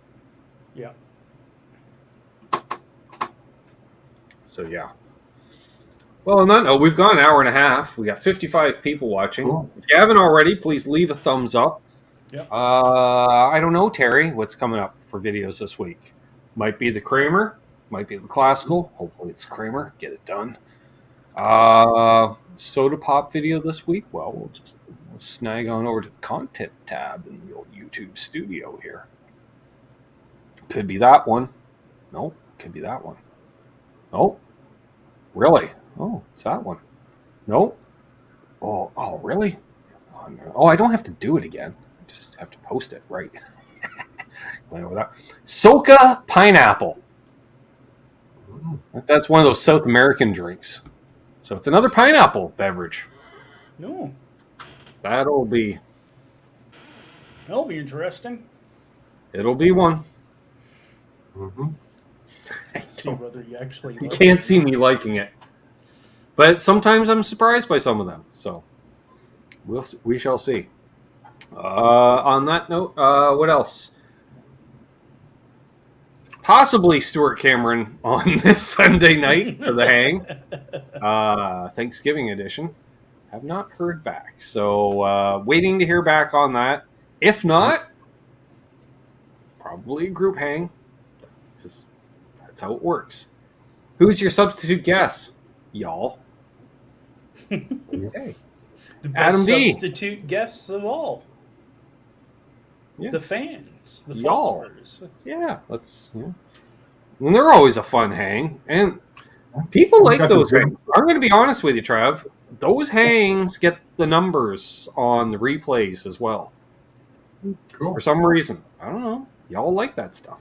Yeah. So, yeah. Well, on that note, we've gone an hour and a half. We got 55 people watching. Cool. If you haven't already, please leave a thumbs up. Yep. I don't know, Terry, what's coming up for videos this week. Might be the Kramer. Might be the Classical. Hopefully it's Kramer. Get it done. Soda Pop video this week. Well, we'll snag on over to the content tab in the old YouTube studio here. Could be that one. Nope. Could be that one. Nope. Really? Oh, it's that one. Nope. Oh, really? Oh, I don't have to do it again. I just have to post it, right? Went over that. Soca Pineapple. That's one of those South American drinks. So it's another pineapple beverage. No. That'll be interesting. It'll be one. Mm-hmm. See whether you actually. You can't see me liking it, but sometimes I'm surprised by some of them. So we shall see. On that note, what else? Possibly Stuart Cameron on this Sunday night for the Hang. Thanksgiving edition. Have not heard back. So waiting to hear back on that. If not, probably a group hang. Because that's how it works. Who's your substitute guest, y'all? Okay. The best Adam D. substitute guests of all. Yeah. The fans. The y'all. followers. Yeah, let's... Yeah. And they're always a fun hang. And people like Got the those good- hangs. I'm going to be honest with you, Trav. Those hangs get the numbers on the replays as well. Cool. For some reason. I don't know. Y'all like that stuff.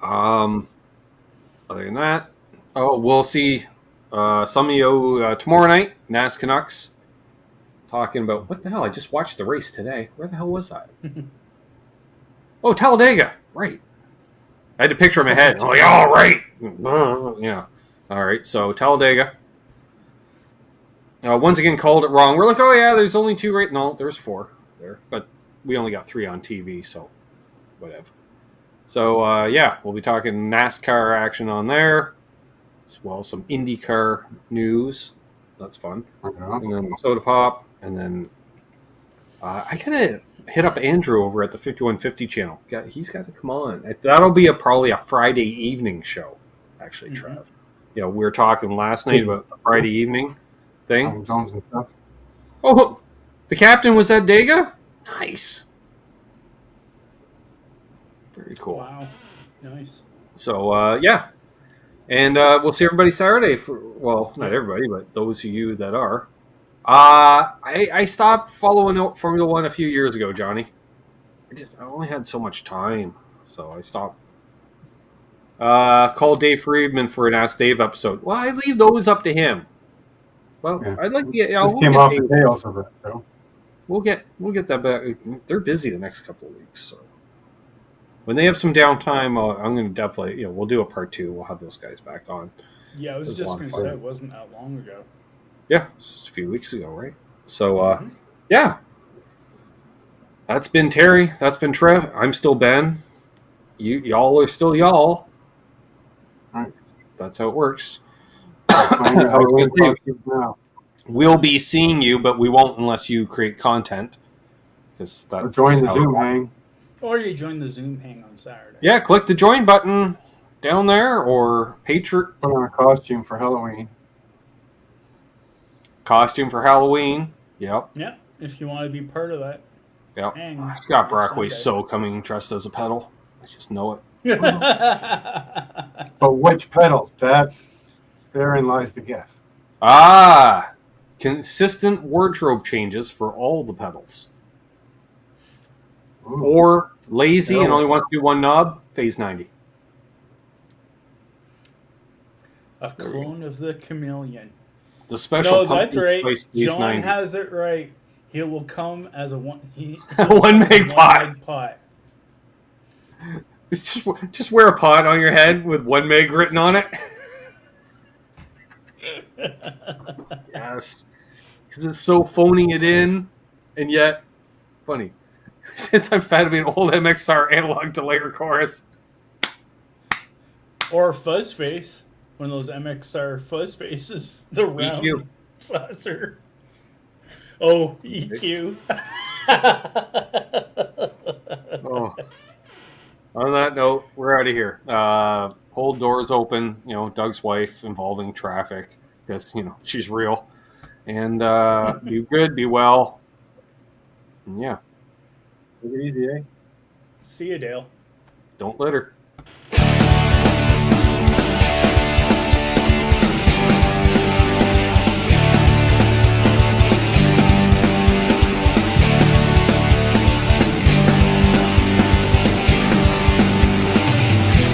Other than that, we'll see some of you tomorrow night, NAS Canucks, talking about, what the hell? I just watched the race today. Where the hell was that? Oh, Talladega. Right. I had to picture in my head. I'm like, all right. Yeah. All right. So Talladega. Once again, called it wrong. We're like, oh, yeah, there's only 2 right. No, there's 4 there. But we only got 3 on TV, so whatever. So, yeah, we'll be talking NASCAR action on there, as well as some IndyCar news. That's fun. And then Soda Pop. And then I kind of hit up Andrew over at the 5150 channel. He's got to come on. That'll be probably a Friday evening show, actually, Trev. You know, we were talking last night about the Friday evening thing. And stuff. Oh, the captain was at Dega? Nice. Very cool. Wow. Nice. So, yeah. And we'll see everybody Saturday. Well, not everybody, but those of you that are. I stopped following Formula One a few years ago, Johnny. I only had so much time, so I stopped. Call Dave Friedman for an Ask Dave episode. Well, I leave those up to him. Well, yeah. I'd like to get. Just came off the tails of it, so we'll get that back. They're busy the next couple of weeks, so when they have some downtime, I'm going to definitely, we'll do a part 2. We'll have those guys back on. Yeah, I was just going to say it wasn't that long ago. Yeah, just a few weeks ago, right? So, yeah. That's been Terry. That's been Trev. I'm still Ben. Y'all are still y'all. All right. That's how it works. now. We'll be seeing you, but we won't unless you create content. Because that's join the Zoom hang. Or you join the Zoom hang on Saturday. Yeah, click the join button down there, or Patreon. Put on a costume for Halloween. Costume for Halloween. Yep. Yeah, if you want to be part of that. Yep. Hang Scott Brockway's so coming dressed as a pedal. I just know it. But which pedals? Therein lies the guess. Consistent wardrobe changes for all the pedals. Ooh. Or lazy and only wants to do one knob, phase 90. A clone of the chameleon. The special that's right. Spice John 90. has it right. He will come as a one meg pot. pot. It's just wear a pot on your head with 1 meg written on it. Yes. Because it's so phoning it in, and yet funny. Since I'm fan of an old MXR analog to layer chorus. Or fuzz face. One of those MXR fuzz faces. The round EQ. saucer. Oh, EQ. Oh. On that note, we're out of here. Hold doors open. Doug's wife involving traffic because she's real. And be good, be well. And yeah. Take it easy, eh? See you, Dale. Don't litter.